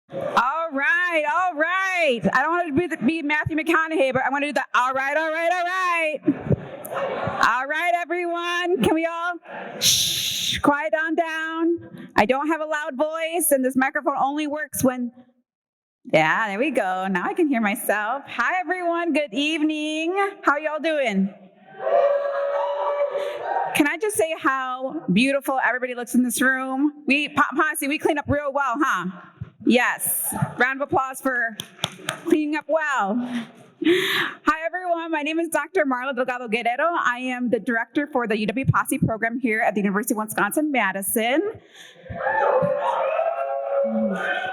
All right, all right. I don't want to be Matthew McConaughey, but I want to do the all right, all right, all right. All right, everyone. Can we all quiet down? I don't have a loud voice, and this microphone only works when. Yeah, there we go. Now I can hear myself. Hi, everyone. Good evening. How y'all doing? Can I just say how beautiful everybody looks in this room? Posse, we clean up real well, huh? Yes. Round of applause for cleaning up well. Hi, everyone. My name is Dr. Marla Delgado Guerrero. I am the director for the UW Posse Program here at the University of Wisconsin-Madison.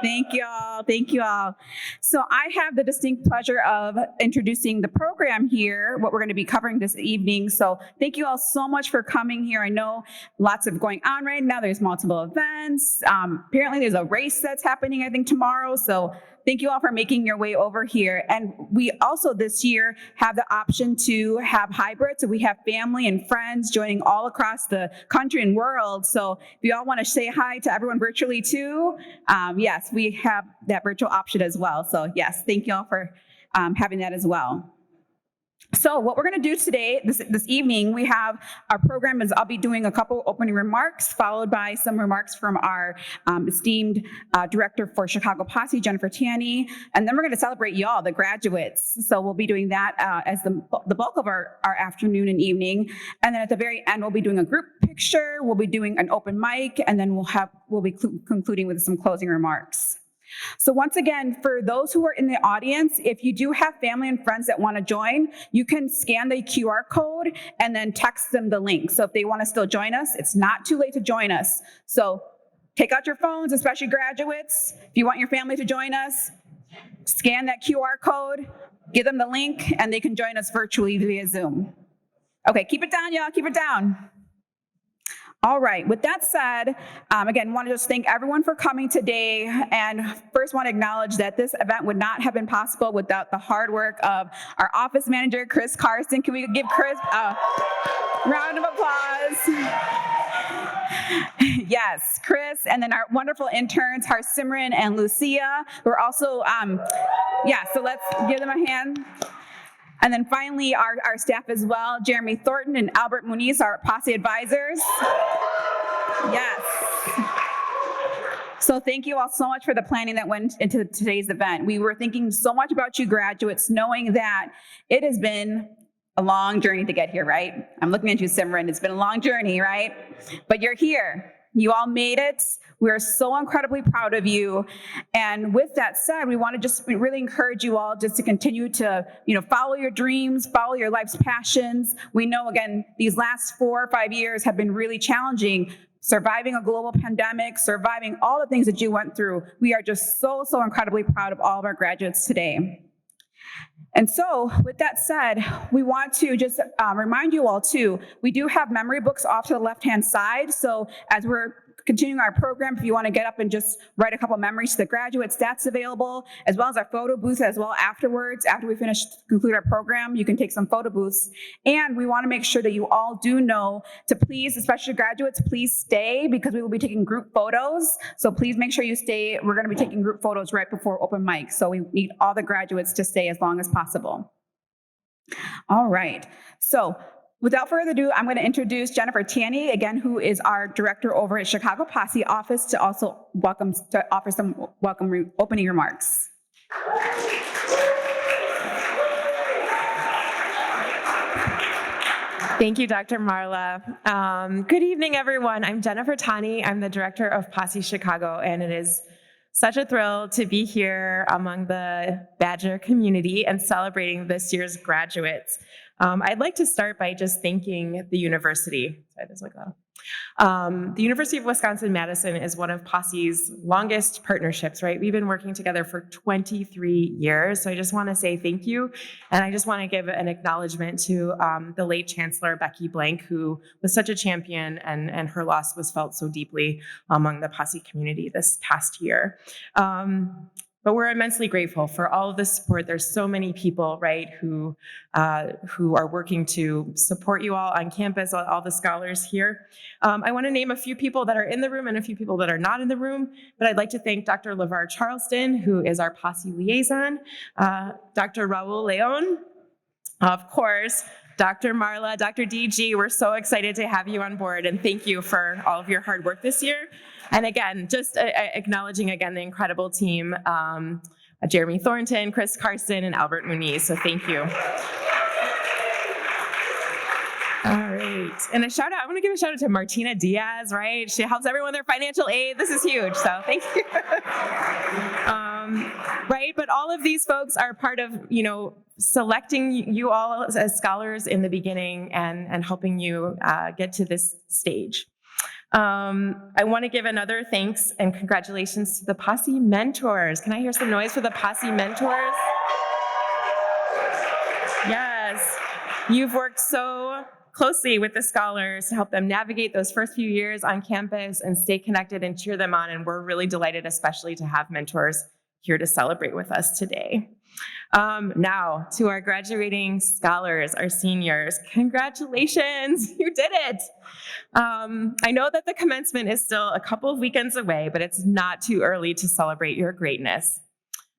Thank you all. Thank you all. So I have the distinct pleasure of introducing the program here, what we're going to be covering this evening. So thank you all so much for coming here. I know lots of going on right now. There's multiple events. Apparently there's a race that's happening, I think, tomorrow. So thank you all for making your way over here. And we also this year have the option to have hybrid. So we have family and friends joining all across the country and world. So if you all want to say hi to everyone virtually too, yes, we have that virtual option as well. So yes, thank you all for having that as well. So what we're going to do today, this evening, we have our program is I'll be doing a couple opening remarks, followed by some remarks from our esteemed director for Chicago Posse, Jennifer Tanny, and then we're going to celebrate y'all, the graduates. So we'll be doing that as the bulk of our afternoon and evening, and then at the very end, we'll be doing a group picture, we'll be doing an open mic, and then we'll be concluding with some closing remarks. So once again, for those who are in the audience, if you do have family and friends that want to join, you can scan the QR code and then text them the link. So if they want to still join us, it's not too late to join us. So take out your phones, especially graduates. If you want your family to join us, scan that QR code, give them the link, and they can join us virtually via Zoom. Okay, keep it down, y'all, keep it down. All right, with that said, again, want to just thank everyone for coming today, and first want to acknowledge that this event would not have been possible without the hard work of our office manager, Chris Carson. Can we give Chris a round of applause? Yes, Chris, and then our wonderful interns, Simran and Lucia, who are also, so let's give them a hand. And then finally, our staff as well, Jeremy Thornton and Albert Muniz, our Posse advisors. Yes. So thank you all so much for the planning that went into today's event. We were thinking so much about you graduates, knowing that it has been a long journey to get here, right? I'm looking at you, Simran. It's been a long journey, right? But you're here. You all made it. We are so incredibly proud of you. And with that said, we want to just really encourage you all just to continue to, follow your dreams, follow your life's passions. We know, again, these last 4 or 5 years have been really challenging, surviving a global pandemic, surviving all the things that you went through. We are just so incredibly proud of all of our graduates today. And so with that said, we want to just remind you all too, we do have memory books off to the left-hand side. So as we're continuing our program, if you want to get up and just write a couple memories to the graduates, that's available, as well as our photo booth as well afterwards. After we conclude our program, you can take some photo booths. And we want to make sure that you all do know to please, especially graduates, please stay, because we will be taking group photos. So please make sure you stay. We're going to be taking group photos right before open mic. So we need all the graduates to stay as long as possible. All right. So without further ado, I'm going to introduce Jennifer Tanny, again, who is our director over at Chicago Posse office, to also offer some opening remarks. Thank you, Dr. Marla. Good evening, everyone. I'm Jennifer Tanny. I'm the director of Posse Chicago, and it is such a thrill to be here among the Badger community and celebrating this year's graduates. I'd like to start by just thanking the university. The University of Wisconsin-Madison is one of Posse's longest partnerships, right? We've been working together for 23 years. So I just want to say thank you. And I just want to give an acknowledgement to the late Chancellor Becky Blank, who was such a champion, and her loss was felt so deeply among the Posse community this past year. But we're immensely grateful for all of the support. There's so many people, right, who are working to support you all on campus, all the scholars here. I want to name a few people that are in the room and a few people that are not in the room, but I'd like to thank Dr. LeVar Charleston, who is our Posse liaison, Dr. Raul Leon, of course, Dr. Marla, Dr. DG, we're so excited to have you on board, and thank you for all of your hard work this year. And again, just acknowledging again the incredible team, Jeremy Thornton, Chris Carson, and Albert Muniz, so thank you. All right, and I want to give a shout out to Martina Diaz, right? She helps everyone with their financial aid. This is huge, so thank you. Right, but all of these folks are part of, selecting you all as scholars in the beginning and helping you get to this stage. I want to give another thanks and congratulations to the Posse mentors. Can I hear some noise for the Posse mentors? Yes, you've worked so closely with the scholars to help them navigate those first few years on campus and stay connected and cheer them on. And we're really delighted, especially to have mentors here to celebrate with us today. Now, to our graduating scholars, our seniors, congratulations, you did it. I know that the commencement is still a couple of weekends away, but it's not too early to celebrate your greatness.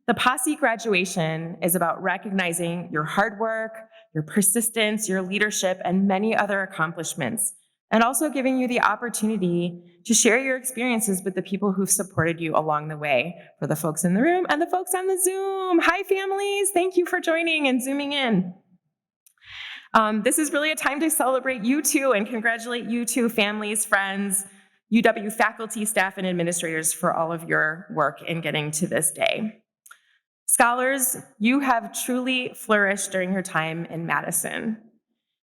The Posse Graduation is about recognizing your hard work, your persistence, your leadership, and many other accomplishments, and also giving you the opportunity to share your experiences with the people who've supported you along the way, for the folks in the room and the folks on the Zoom. Hi, families. Thank you for joining and Zooming in. This is really a time to celebrate you too and congratulate you too, families, friends, UW faculty, staff, and administrators for all of your work in getting to this day. Scholars, you have truly flourished during your time in Madison.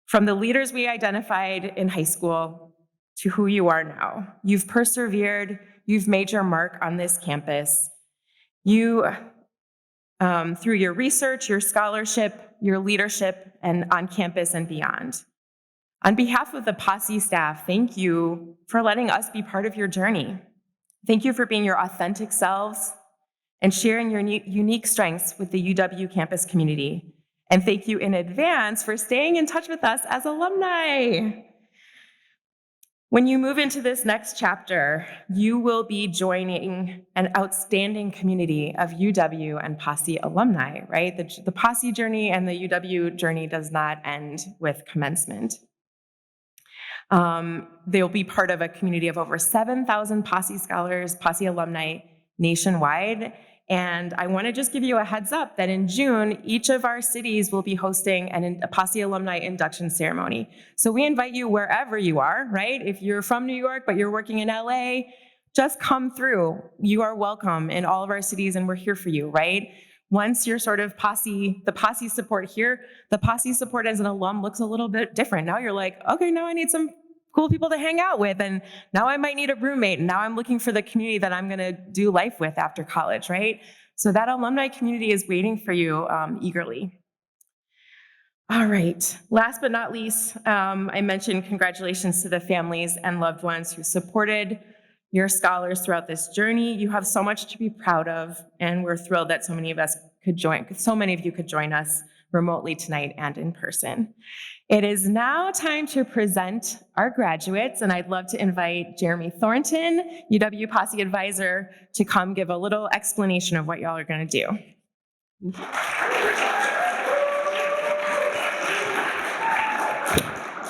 From the leaders we identified in high school to who you are now. You've persevered, you've made your mark on this campus. You, through your research, your scholarship, your leadership, and on campus and beyond. On behalf of the Posse staff, thank you for letting us be part of your journey. Thank you for being your authentic selves and sharing your unique strengths with the UW campus community. And thank you in advance for staying in touch with us as alumni. When you move into this next chapter, you will be joining an outstanding community of UW and Posse alumni, right? The Posse journey and the UW journey does not end with commencement. They'll be part of a community of over 7,000 Posse scholars, Posse alumni nationwide. And I want to just give you a heads up that in June, each of our cities will be hosting a Posse alumni induction ceremony. So we invite you wherever you are, right? If you're from New York, but you're working in LA, just come through. You are welcome in all of our cities and we're here for you, right? Once you're sort of the Posse support here, the Posse support as an alum looks a little bit different. Now you're like, okay, now I need some cool people to hang out with, and now I might need a roommate, and now I'm looking for the community that I'm gonna do life with after college, right? So that alumni community is waiting for you eagerly. All right, last but not least, I mentioned congratulations to the families and loved ones who supported your scholars throughout this journey. You have so much to be proud of, and we're thrilled that so many of you could join us remotely tonight and in person. It is now time to present our graduates, and I'd love to invite Jeremy Thornton, UW Posse advisor, to come give a little explanation of what y'all are gonna do.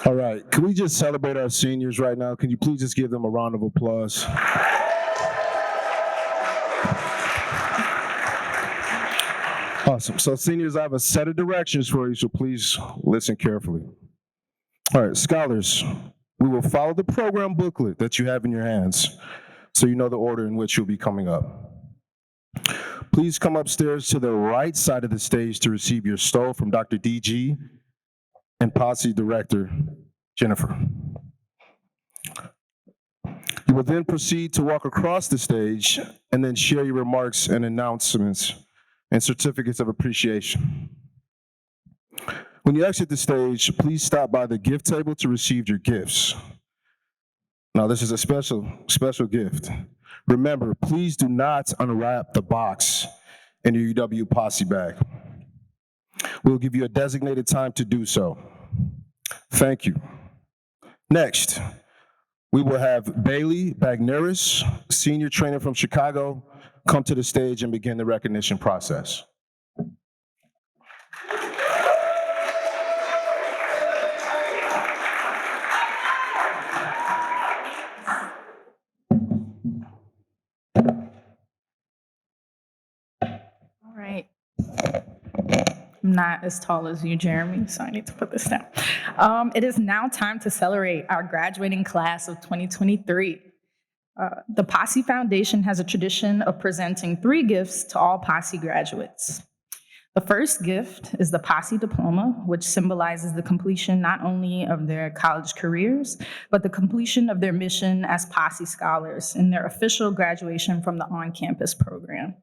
All right, can we just celebrate our seniors right now? Can you please just give them a round of applause? Awesome. So seniors, I have a set of directions for you, so please listen carefully. All right, scholars, we will follow the program booklet that you have in your hands, so you know the order in which you'll be coming up. Please come upstairs to the right side of the stage to receive your stole from Dr. DG and Posse Director Jennifer. You will then proceed to walk across the stage and then share your remarks and announcements and certificates of appreciation. When you exit the stage, please stop by the gift table to receive your gifts. Now, this is a special gift. Remember, please do not unwrap the box in your UW Posse bag. We'll give you a designated time to do so. Thank you. Next, we will have Bailey Bagneris, senior trainer from Chicago, come to the stage and begin the recognition process. All right. I'm not as tall as you, Jeremy, so I need to put this down. It is now time to celebrate our graduating class of 2023. The Posse Foundation has a tradition of presenting 3 gifts to all Posse graduates. The first gift is the Posse Diploma, which symbolizes the completion not only of their college careers, but the completion of their mission as Posse scholars in their official graduation from the on-campus program.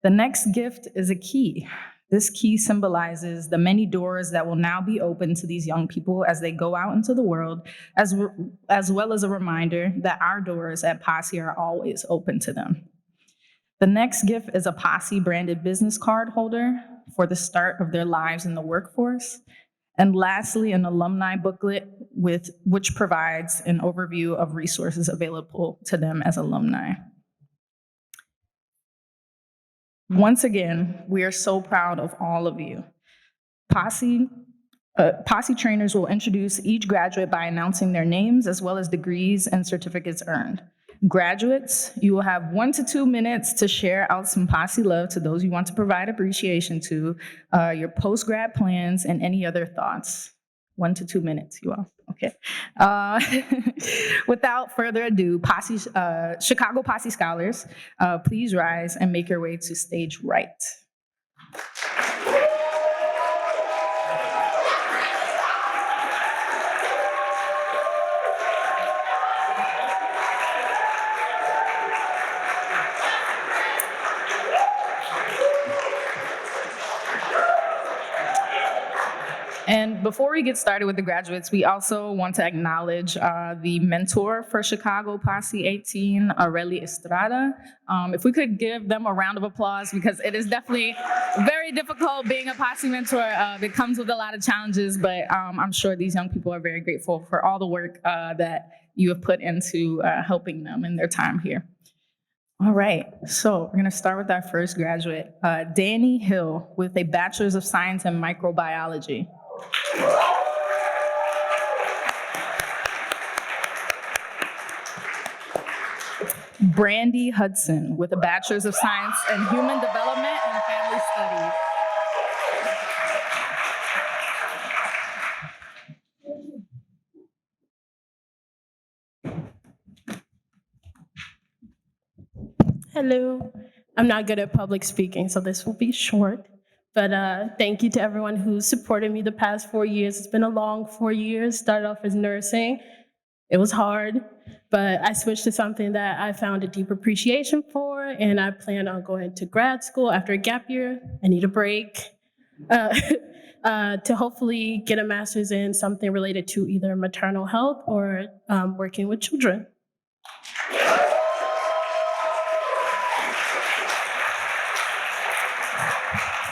The next gift is a key. This key symbolizes the many doors that will now be open to these young people as they go out into the world, as well as a reminder that our doors at Posse are always open to them. The next gift is a Posse branded business card holder for the start of their lives in the workforce. And lastly, an alumni booklet which provides an overview of resources available to them as alumni. Once again, we are so proud of all of you. Posse trainers will introduce each graduate by announcing their names as well as degrees and certificates earned. Graduates, you will have 1 to 2 minutes to share out some Posse love to those you want to provide appreciation to, your post-grad plans, and any other thoughts. 1 to 2 minutes, you all. Okay. Without further ado, Chicago Posse scholars, please rise and make your way to stage right. And before we get started with the graduates, we also want to acknowledge the mentor for Chicago Posse 18, Aurelie Estrada. If we could give them a round of applause, because it is definitely very difficult being a Posse mentor. It comes with a lot of challenges, but I'm sure these young people are very grateful for all the work that you have put into helping them in their time here. All right, so we're gonna start with our first graduate, Danny Hill, with a Bachelor's of Science in Microbiology. Brandy Hudson, with a Bachelor's of Science in Human Development and Family Studies. Hello. I'm not good at public speaking, so this will be short. But thank you to everyone who supported me the past 4 years. It's been a long 4 years. Started off as nursing. It was hard, but I switched to something that I found a deep appreciation for, and I plan on going to grad school after a gap year. I need a break to hopefully get a master's in something related to either maternal health or working with children.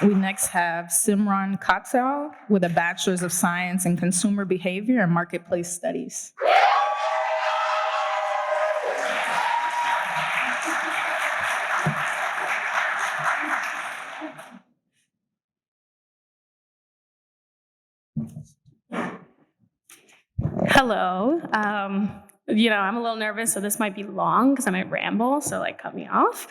We next have Simran Katsal with a Bachelor's of Science in Consumer Behavior and Marketplace Studies. Hello. I'm a little nervous, so this might be long because I might ramble, so cut me off.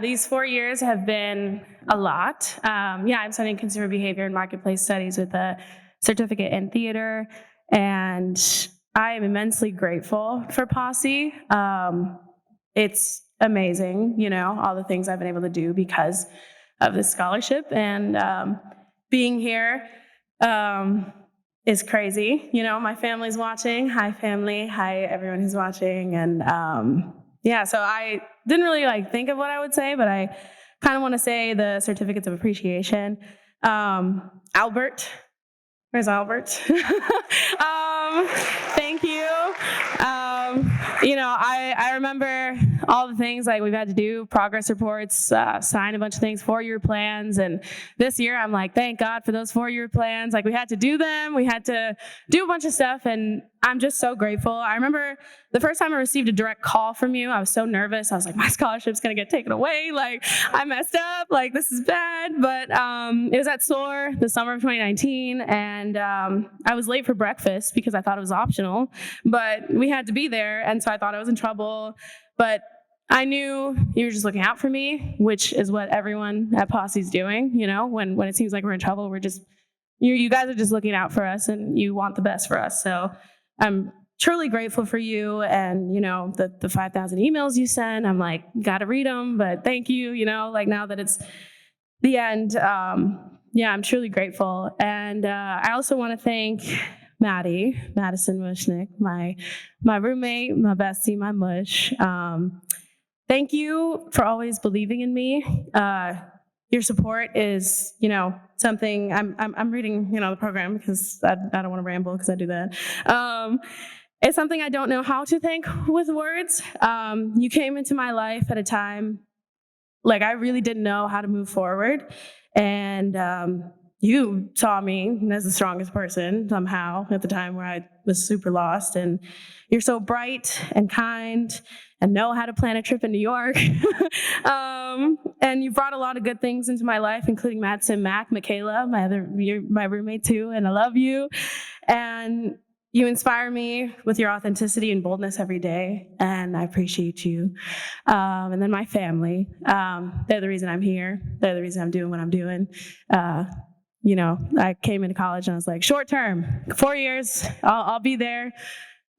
These 4 years have been a lot. I'm studying consumer behavior and marketplace studies with a certificate in theater, and I am immensely grateful for Posse. It's amazing, all the things I've been able to do because of this scholarship, and being here is crazy. My family's watching. Hi, family. Hi, everyone who's watching. And so I didn't really think of what I would say, but I kind of want to say the certificates of appreciation. Albert. Where's Albert? Thank you. I remember all the things like we've had to do, progress reports, sign a bunch of things, 4-year plans. And this year I'm like, thank God for those 4-year plans. Like we had to do them. We had to do a bunch of stuff. And I'm just so grateful. I remember the first time I received a direct call from you, I was so nervous. I was like, my scholarship's going to get taken away. Like I messed up. Like this is bad. But it was at SOAR the summer of 2019. And I was late for breakfast because I thought it was optional. But we had to be there. And so I thought I was in trouble. But I knew you were just looking out for me, which is what everyone at Posse is doing. You know, when it seems like we're in trouble, we're just, you guys are just looking out for us and you want the best for us. So I'm truly grateful for you and, you know, the 5,000 emails you send. I'm like, gotta read them, but thank you, you know, like now that it's the end, yeah, I'm truly grateful. And I also want to thank Madison Mushnick, my roommate, my bestie, my mush. Thank you for always believing in me. Your support is, you know, something I'm reading, you know, the program because I don't want to ramble because I do that. It's something I don't know how to thank with words. You came into my life at a time like I really didn't know how to move forward, and you saw me as the strongest person somehow at the time where I was super lost. And you're so bright and kind and know how to plan a trip in New York. And you brought a lot of good things into my life, including Madison, Michaela, you're my roommate too, and I love you. And you inspire me with your authenticity and boldness every day, and I appreciate you. And then my family, they're the reason I'm here. They're the reason I'm doing what I'm doing. You know, I came into college and I was like, short term, 4 years, I'll be there.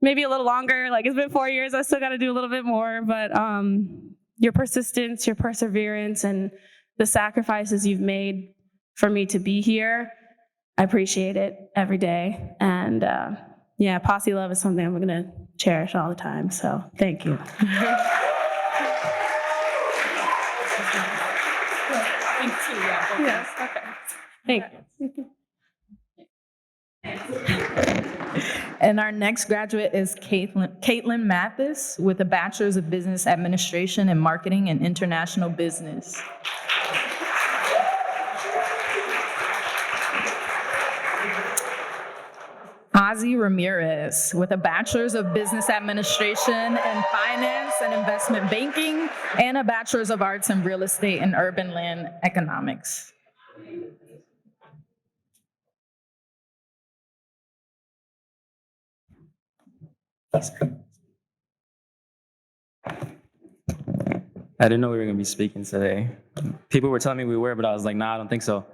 Maybe a little longer. Like it's been 4 years, I still got to do a little bit more. But your persistence, your perseverance, and the sacrifices you've made for me to be here, I appreciate it every day. And yeah, Posse love is something I'm going to cherish all the time. So thank you. Yes, okay. Thank you. And our next graduate is Caitlin Mathis with a Bachelor's of Business Administration in Marketing and International Business. Ozzy Ramirez with a Bachelor's of Business Administration in Finance and Investment Banking and a Bachelor's of Arts in Real Estate and Urban Land Economics. I didn't know we were going to be speaking today. People were telling me we were, but I was like, nah, I don't think so.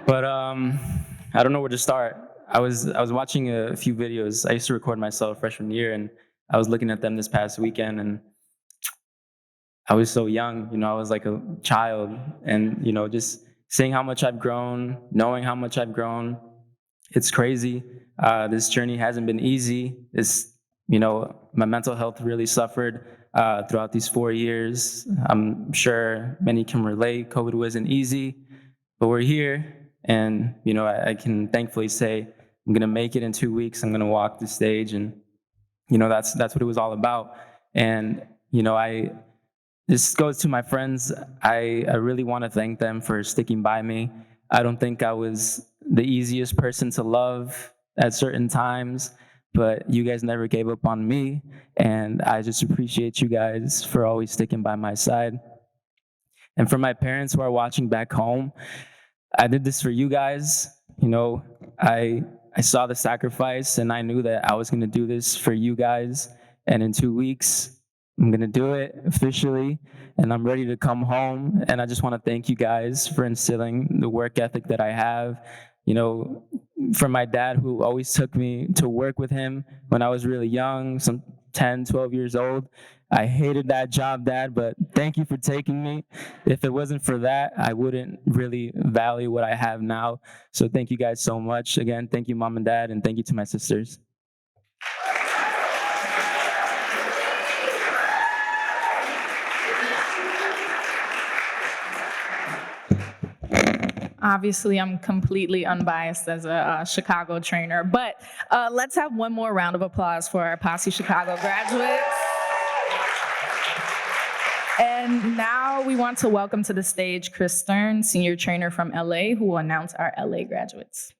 But I don't know where to start. I was watching a few videos. I used to record myself freshman year, and I was looking at them this past weekend, and I was so young. You know, I was like a child, and you know, just seeing how much I've grown, knowing how much I've grown, it's crazy. This journey hasn't been easy. You know, my mental health really suffered throughout these 4 years. I'm sure many can relate. COVID wasn't easy, but we're here. And, you know, I can thankfully say I'm going to make it in 2 weeks. I'm going to walk the stage. And, you know, that's what it was all about. And, you know, this goes to my friends. I really want to thank them for sticking by me. I don't think I was the easiest person to love at certain times, but you guys never gave up on me, and I just appreciate you guys for always sticking by my side. And for my parents who are watching back home, I did this for you guys. You know, I saw the sacrifice, and I knew that I was going to do this for you guys, and in 2 weeks, I'm going to do it officially, and I'm ready to come home. And I just want to thank you guys for instilling the work ethic that I have. You know, for my dad, who always took me to work with him when I was really young, some 10, 12 years old. I hated that job, Dad, but thank you for taking me. If it wasn't for that, I wouldn't really value what I have now. So thank you guys so much. Again, thank you, Mom and Dad, and thank you to my sisters. Obviously, I'm completely unbiased as a Chicago trainer, but let's have one more round of applause for our Posse Chicago graduates. And now we want to welcome to the stage Chris Stern, senior trainer from LA, who will announce our LA graduates.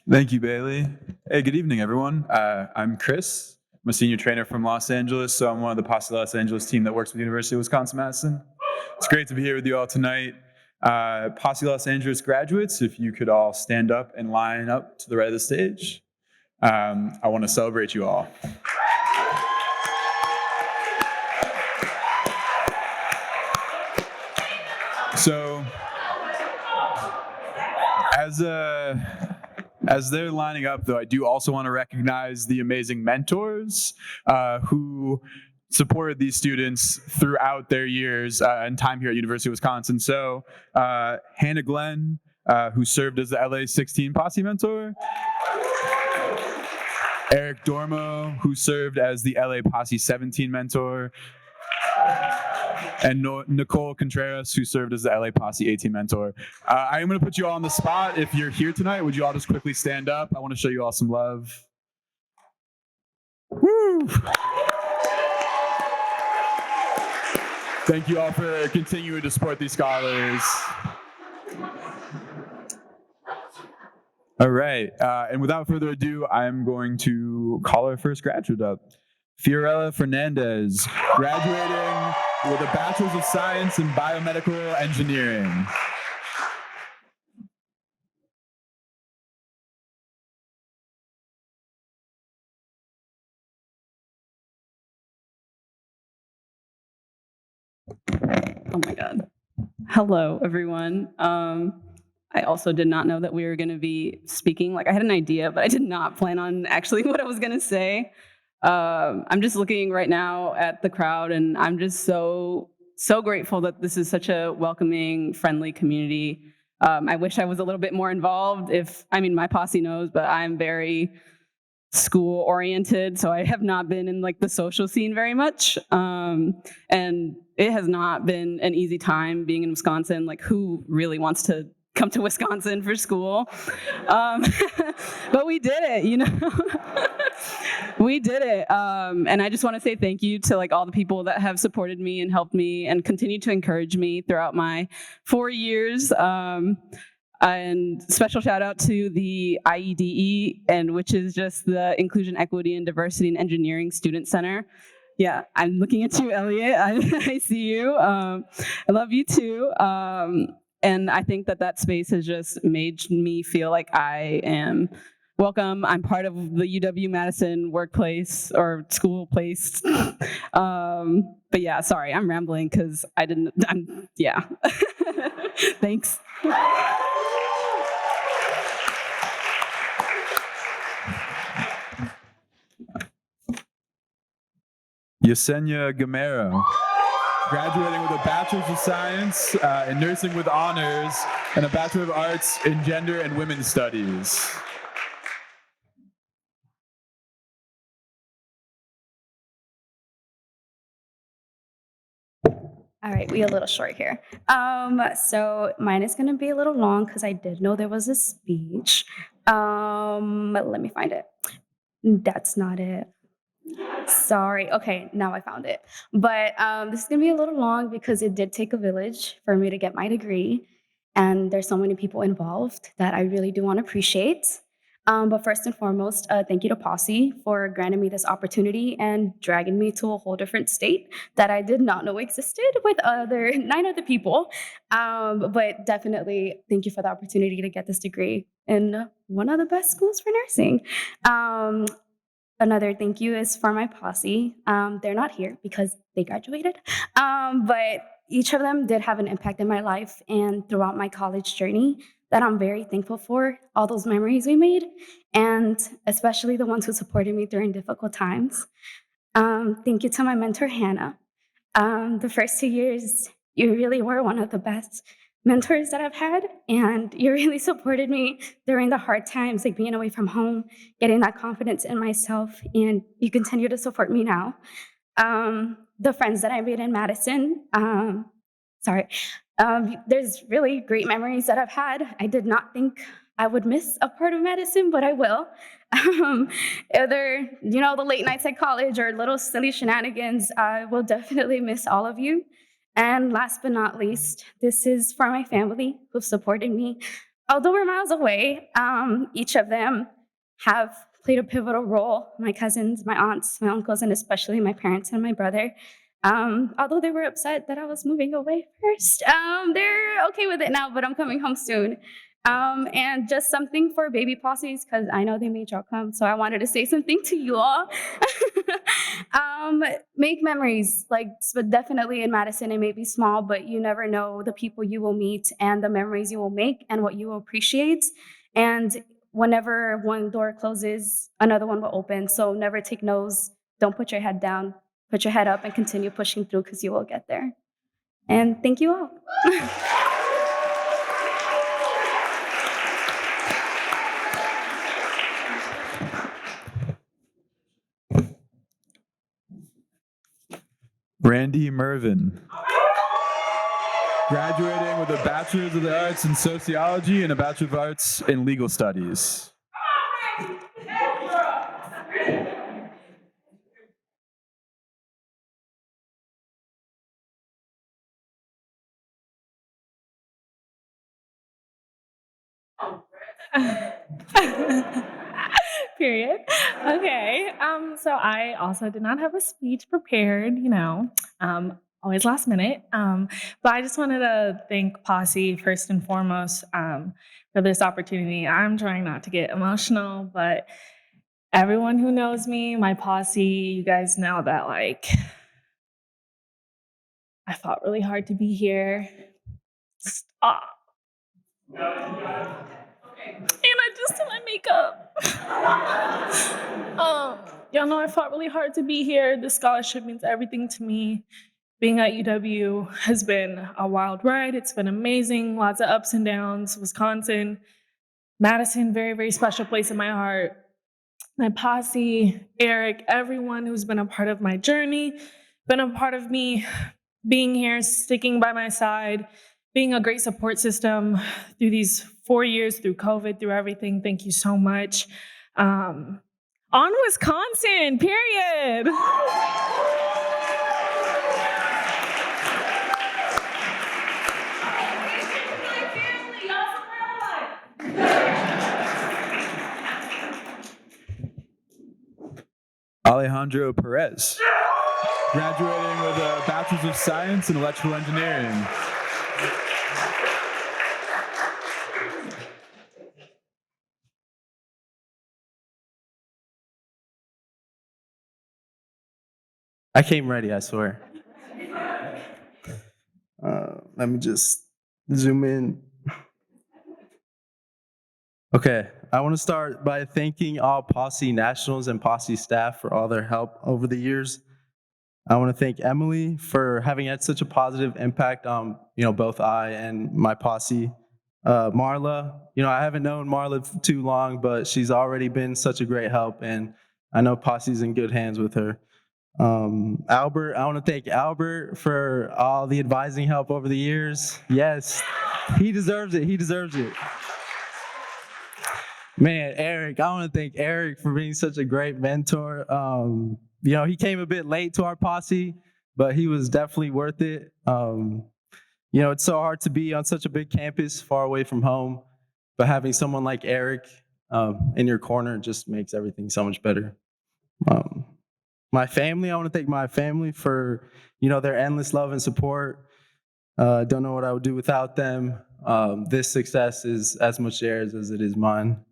Thank you, Bailey. Hey, good evening, everyone. I'm Chris. I'm a senior trainer from Los Angeles, so I'm one of the Posse Los Angeles team that works with the University of Wisconsin-Madison. It's great to be here with you all tonight. Posse Los Angeles graduates, if you could all stand up and line up to the right of the stage. I want to celebrate you all. So, as they're lining up, though, I do also want to recognize the amazing mentors who supported these students throughout their years and time here at University of Wisconsin. So Hannah Glenn, who served as the LA 16 Posse mentor. Eric Dormo, who served as the LA Posse 17 mentor. And Nicole Contreras, who served as the LA Posse 18 mentor. I am going to put you all on the spot. If you're here tonight, would you all just quickly stand up? I want to show you all some love. Woo! Thank you all for continuing to support these scholars. All right, and without further ado, I'm going to call our first graduate up. Fiorella Fernandez, graduating with a Bachelor's of Science in Biomedical Engineering. Oh my God. Hello, everyone. I also did not know that we were going to be speaking. Like, I had an idea, but I did not plan on actually what I was going to say. I'm just looking right now at the crowd, and I'm just so grateful that this is such a welcoming, friendly community. I wish I was a little bit more involved. My posse knows, but I'm very school oriented, so I have not been in like the social scene very much. And it has not been an easy time being in Wisconsin. Like, who really wants to come to Wisconsin for school? But we did it, you know. We did it. And I just want to say thank you to like all the people that have supported me and helped me and continue to encourage me throughout my 4 years. And special shout out to the IEDE, and which is just the Inclusion, Equity, and Diversity in Engineering Student Center. Yeah, I'm looking at you, Elliot. I see you. I love you too. And I think that space has just made me feel like I am welcome. I'm part of the UW-Madison workplace or school place. But yeah, sorry, I'm rambling because yeah. Thanks. Yesenia Gamero, graduating with a Bachelor's of Science in Nursing with Honors and a Bachelor of Arts in Gender and Women's Studies. All right, we a little short here. So mine is gonna be a little long because I did know there was a speech. But let me find it. That's not it. Sorry. Okay, now I found it. But this is gonna be a little long because it did take a village for me to get my degree, and there's so many people involved that I really do want to appreciate. But first and foremost, thank you to Posse for granting me this opportunity and dragging me to a whole different state that I did not know existed with 9 other people. But definitely thank you for the opportunity to get this degree in one of the best schools for nursing. Another thank you is for my posse. They're not here because they graduated, but each of them did have an impact in my life and throughout my college journey that I'm very thankful for, all those memories we made, and especially the ones who supported me during difficult times. Thank you to my mentor, Hannah. The first 2 years, you really were one of the best mentors that I've had, and you really supported me during the hard times, like being away from home, getting that confidence in myself, and you continue to support me now. The friends that I made in Madison, There's really great memories that I've had. I did not think I would miss a part of Madison, but I will. Either, the late nights at college or little silly shenanigans, I will definitely miss all of you. And last but not least, this is for my family who've supported me. Although we're miles away, each of them have played a pivotal role. My cousins, my aunts, my uncles, and especially my parents and my brother. Although they were upset that I was moving away first, they're okay with it now, but I'm coming home soon. And just something for baby posses, because I know they made y'all come, so I wanted to say something to you all. Make memories, but definitely in Madison, it may be small, but you never know the people you will meet and the memories you will make and what you will appreciate. And whenever one door closes, another one will open. So never take no's. Don't put your head down. Put your head up and continue pushing through because you will get there. And thank you all. Randy Mervin. Graduating with a Bachelor's of the Arts in Sociology and a Bachelor of Arts in Legal Studies. Period. Okay. So I also did not have a speech prepared, always last minute. But I just wanted to thank Posse first and foremost for this opportunity. I'm trying not to get emotional, but everyone who knows me, my posse, you guys know that I fought really hard to be here. Stop. And I just did my makeup. Y'all know I fought really hard to be here. This scholarship means everything to me. Being at UW has been a wild ride. It's been amazing. Lots of ups and downs. Wisconsin, Madison, very, very special place in my heart. My posse, Eric, everyone who's been a part of my journey, been a part of me being here, sticking by my side, being a great support system through these 4 years, through COVID, through everything. Thank you so much. On Wisconsin, period. Alejandro Perez. Graduating with a Bachelor's of Science in Electrical Engineering. I came ready, I swear. Let me just zoom in. Okay, I want to start by thanking all Posse Nationals and Posse staff for all their help over the years. I want to thank Emily for having had such a positive impact on, both I and my posse. Marla, I haven't known Marla for too long, but she's already been such a great help, and I know Posse's in good hands with her. Albert, I want to thank Albert for all the advising help over the years. Yes, he deserves it. He deserves it. Man, Eric, I want to thank Eric for being such a great mentor. He came a bit late to our posse, but he was definitely worth it. It's so hard to be on such a big campus, far away from home, but having someone like Eric in your corner just makes everything so much better. My family, I want to thank my family for, their endless love and support. Don't know what I would do without them. This success is as much theirs as it is mine.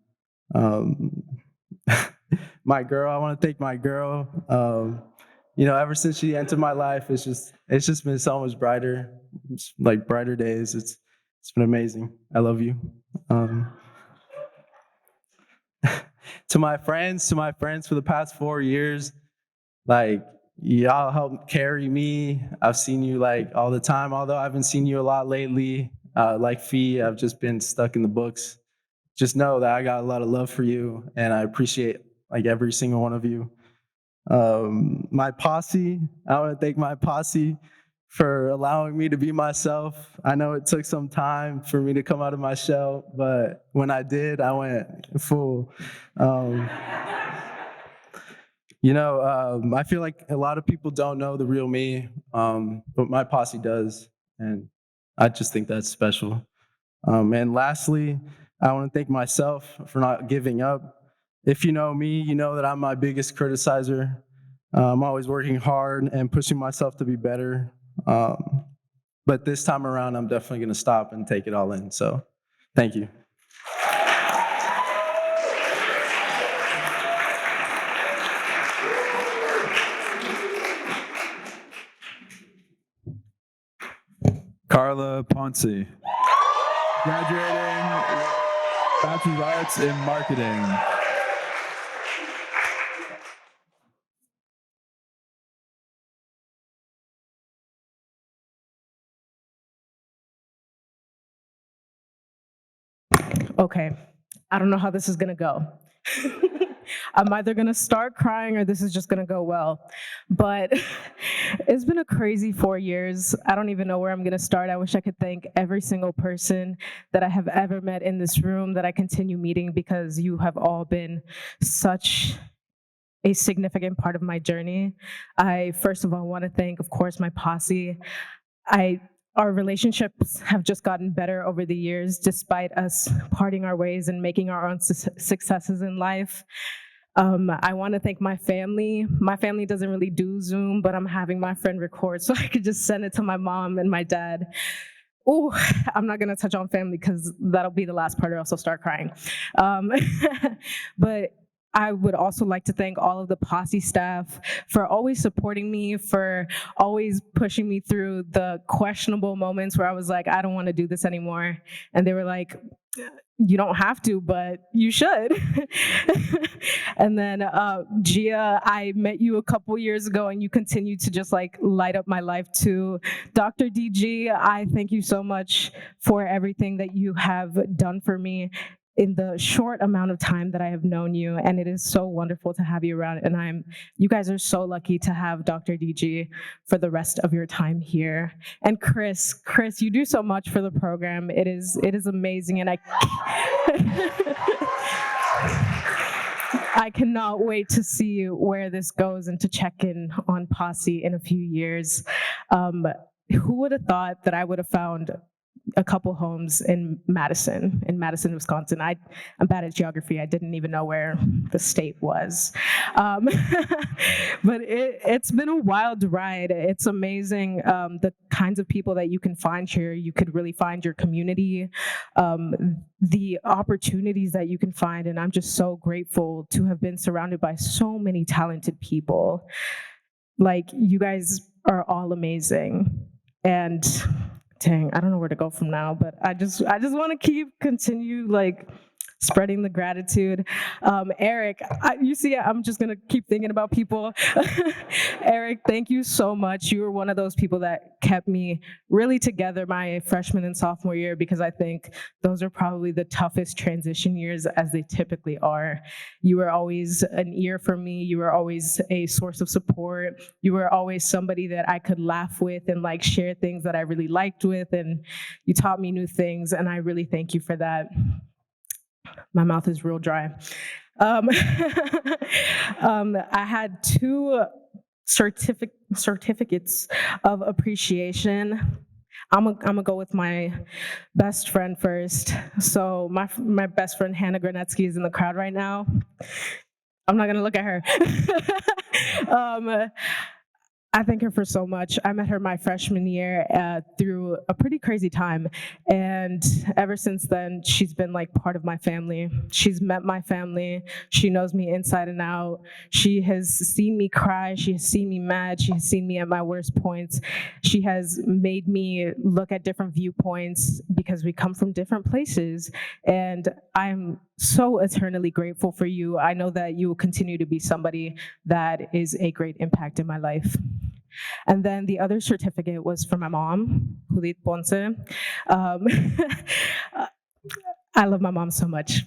My girl, I want to thank my girl. Ever since she entered my life, it's just been so much brighter. It's like brighter days. It's been amazing. I love you. To my friends for the past 4 years, y'all helped carry me. I've seen you all the time, although I haven't seen you a lot lately. Like Fee, I've just been stuck in the books. Just know that I got a lot of love for you, and I appreciate every single one of you. My posse, I want to thank my posse for allowing me to be myself. I know it took some time for me to come out of my shell, but when I did, I went full. I feel like a lot of people don't know the real me, but my posse does, and I just think that's special. And lastly, I want to thank myself for not giving up. If you know me, you know that I'm my biggest criticizer. I'm always working hard and pushing myself to be better. But this time around, I'm definitely going to stop and take it all in. So thank you. Carla Ponce, graduating with Bachelor of Arts in Marketing. Okay, I don't know how this is gonna go. I'm either gonna start crying or this is just gonna go well. But it's been a crazy 4 years. I don't even know where I'm gonna start. I wish I could thank every single person that I have ever met in this room that I continue meeting, because you have all been such a significant part of my journey. I first of all want to thank, of course, my posse. Our relationships have just gotten better over the years, despite us parting our ways and making our own successes in life. I want to thank my family. My family doesn't really do Zoom, but I'm having my friend record so I could just send it to my mom and my dad. Oh, I'm not going to touch on family because that'll be the last part or else I'll start crying. But I would also like to thank all of the Posse staff for always supporting me, for always pushing me through the questionable moments where I was like, I don't want to do this anymore. And they were like, you don't have to, but you should. And then Gia, I met you a couple years ago and you continue to just like light up my life too. Dr. DG, I thank you so much for everything that you have done for me in the short amount of time that I have known you, and it is so wonderful to have you around, and you guys are so lucky to have Dr. DG for the rest of your time here. And Chris, you do so much for the program. It is amazing, and I cannot wait to see where this goes and to check in on Posse in a few years. Who would have thought that I would have found a couple homes in Madison, Wisconsin. I'm bad at geography. I didn't even know where the state was. But it's been a wild ride. It's amazing the kinds of people that you can find here. You could really find your community, the opportunities that you can find. And I'm just so grateful to have been surrounded by so many talented people. Like, you guys are all amazing. And dang, I don't know where to go from now, but I just want to continue like spreading the gratitude. Eric, you see, I'm just gonna keep thinking about people. Eric, thank you so much. You were one of those people that kept me really together my freshman and sophomore year, because I think those are probably the toughest transition years, as they typically are. You were always an ear for me. You were always a source of support. You were always somebody that I could laugh with and like share things that I really liked with, and you taught me new things, and I really thank you for that. My mouth is real dry. I had 2 certificates of appreciation. I'm gonna go with my best friend first. So my best friend Hannah Granetsky is in the crowd right now. I'm not gonna look at her. I thank her for so much. I met her my freshman year through a pretty crazy time. And ever since then, she's been like part of my family. She's met my family. She knows me inside and out. She has seen me cry. She has seen me mad. She has seen me at my worst points. She has made me look at different viewpoints because we come from different places. And I'm so eternally grateful for you. I know that you will continue to be somebody that is a great impact in my life. And then the other certificate was for my mom, Judith Ponce. I love my mom so much.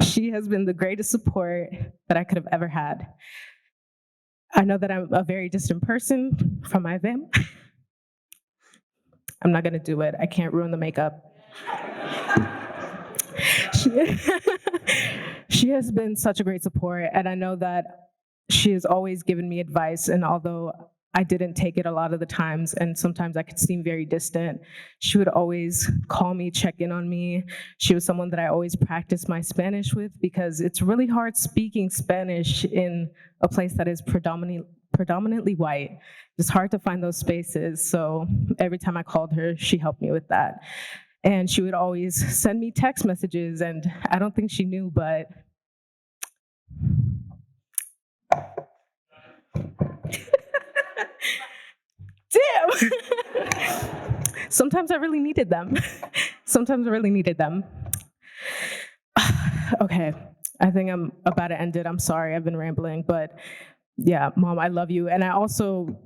She has been the greatest support that I could have ever had. I know that I'm a very distant person from my family. I'm not gonna do it. I can't ruin the makeup. She, she has been such a great support, and I know that she has always given me advice, and although I didn't take it a lot of the times, and sometimes I could seem very distant, she would always call me, check in on me. She was someone that I always practiced my Spanish with, because it's really hard speaking Spanish in a place that is predominantly white. It's hard to find those spaces, so every time I called her, she helped me with that. And she would always send me text messages, and I don't think she knew, but damn! Sometimes I really needed them. Sometimes I really needed them. Okay, I think I'm about to end it. I'm sorry, I've been rambling, but yeah, Mom, I love you. And I also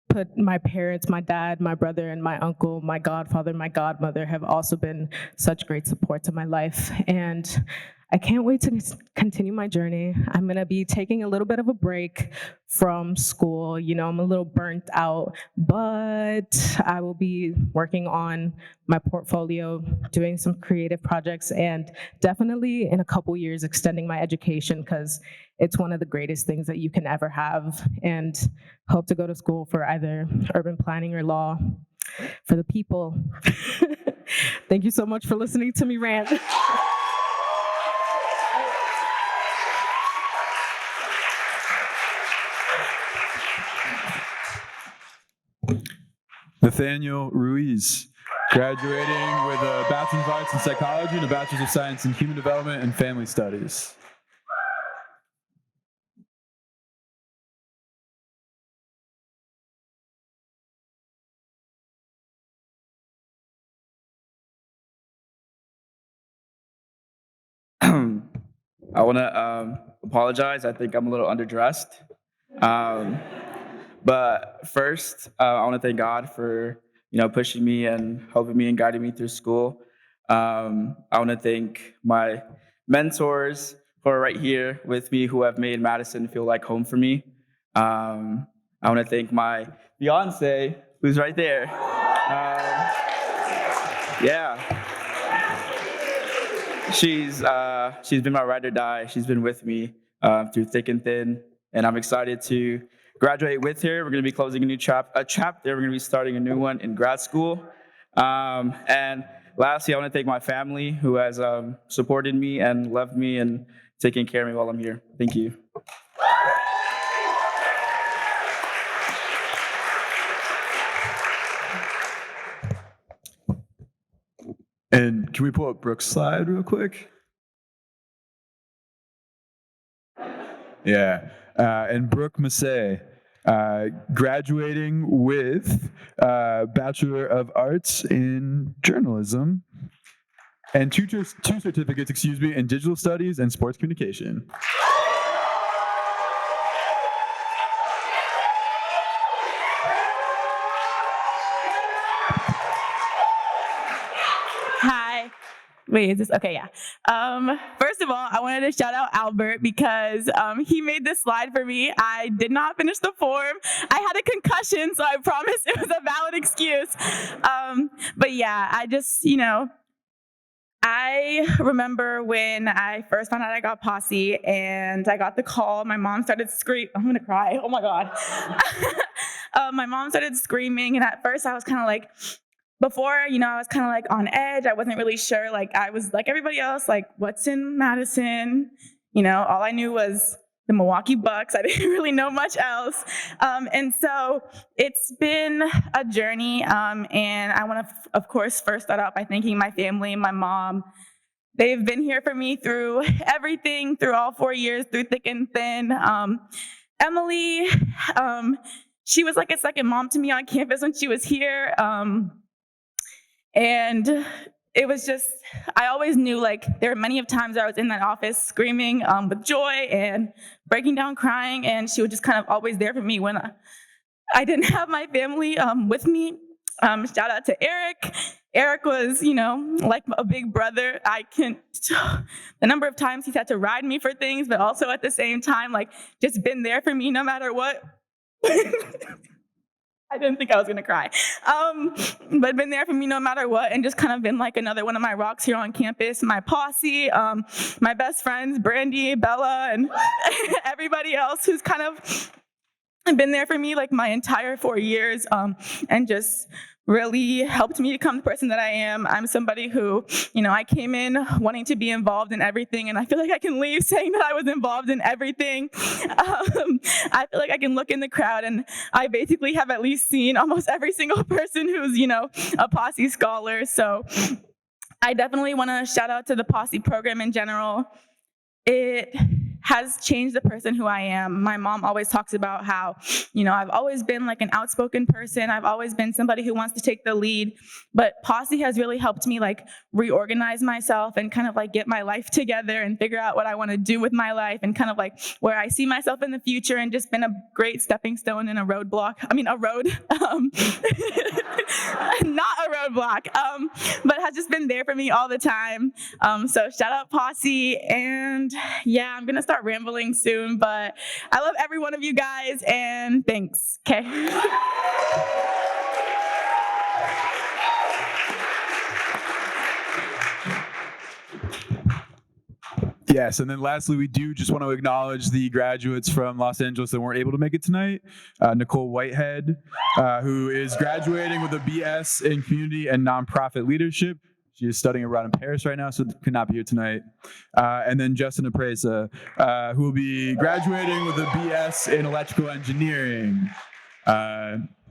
put my parents, my dad, my brother, and my uncle, my godfather, my godmother have also been such great supports in my life. And I can't wait to continue my journey. I'm gonna be taking a little bit of a break from school. You know, I'm a little burnt out, but I will be working on my portfolio, doing some creative projects, and definitely in a couple years extending my education, because it's one of the greatest things that you can ever have, and hope to go to school for either urban planning or law for the people. Thank you so much for listening to me rant. Nathaniel Ruiz, graduating with a Bachelor of Arts in Psychology and a Bachelor of Science in Human Development and Family Studies. I want to apologize. I think I'm a little underdressed. But first, I want to thank God for pushing me and helping me and guiding me through school. I want to thank my mentors who are right here with me, who have made Madison feel like home for me. I want to thank my fiance, who's right there. She's been my ride or die. She's been with me through thick and thin, and I'm excited to graduate with her. We're going to be closing a new chapter. We're going to be starting a new one in grad school. And lastly, I want to thank my family, who has supported me and loved me and taken care of me while I'm here. Thank you. And can we pull up Brooke's slide real quick? Yeah, and Brooke Massey, graduating with Bachelor of Arts in Journalism and two certificates, in Digital Studies and Sports Communication. Hi. Wait, is this okay? Yeah. First of all, I wanted to shout out Albert, because he made this slide for me. I did not finish the form. I had a concussion, so I promise it was a valid excuse. But yeah, I just, I remember when I first found out I got Posse and I got the call, my mom started screaming. I'm gonna cry. Oh my God. My mom started screaming, and at first I was kind of like, before, I was kind of like on edge. I wasn't really sure. Like, I was like everybody else, like, what's in Madison? All I knew was the Milwaukee Bucks. I didn't really know much else. And so it's been a journey. And I want to, of course, first start out by thanking my family, my mom. They've been here for me through everything, through all 4 years, through thick and thin. Emily, she was like a second mom to me on campus when she was here. And it was just, I always knew, like, there were many of times I was in that office screaming with joy and breaking down crying, and she was just kind of always there for me when I didn't have my family with me. Shout out to Eric. Eric was, like a big brother. The number of times he's had to ride me for things, but also at the same time, like, just been there for me no matter what. I didn't think I was gonna cry. But been there for me no matter what, and just kind of been like another one of my rocks here on campus. My posse, my best friends, Brandy, Bella, and everybody else who's kind of been there for me like my entire 4 years, and just really helped me become the person that I am. I'm somebody who, I came in wanting to be involved in everything, and I feel like I can leave saying that I was involved in everything. I feel like I can look in the crowd, and I basically have at least seen almost every single person who's, a Posse scholar. So I definitely want to shout out to the Posse program in general. It has changed the person who I am. My mom always talks about how, I've always been like an outspoken person. I've always been somebody who wants to take the lead, but Posse has really helped me like reorganize myself and kind of like get my life together and figure out what I want to do with my life and kind of like where I see myself in the future, and just been a great stepping stone and a road, not a roadblock, but has just been there for me all the time. So shout out Posse, and yeah, I'm gonna start rambling soon, but I love every one of you guys, and thanks. Okay. Yes, and then lastly, we do just want to acknowledge the graduates from Los Angeles that weren't able to make it tonight. Nicole Whitehead, who is graduating with a BS in Community and Nonprofit Leadership. She is studying abroad in Paris right now, so could not be here tonight. And then Justin Apresa, who will be graduating with a BS in Electrical Engineering.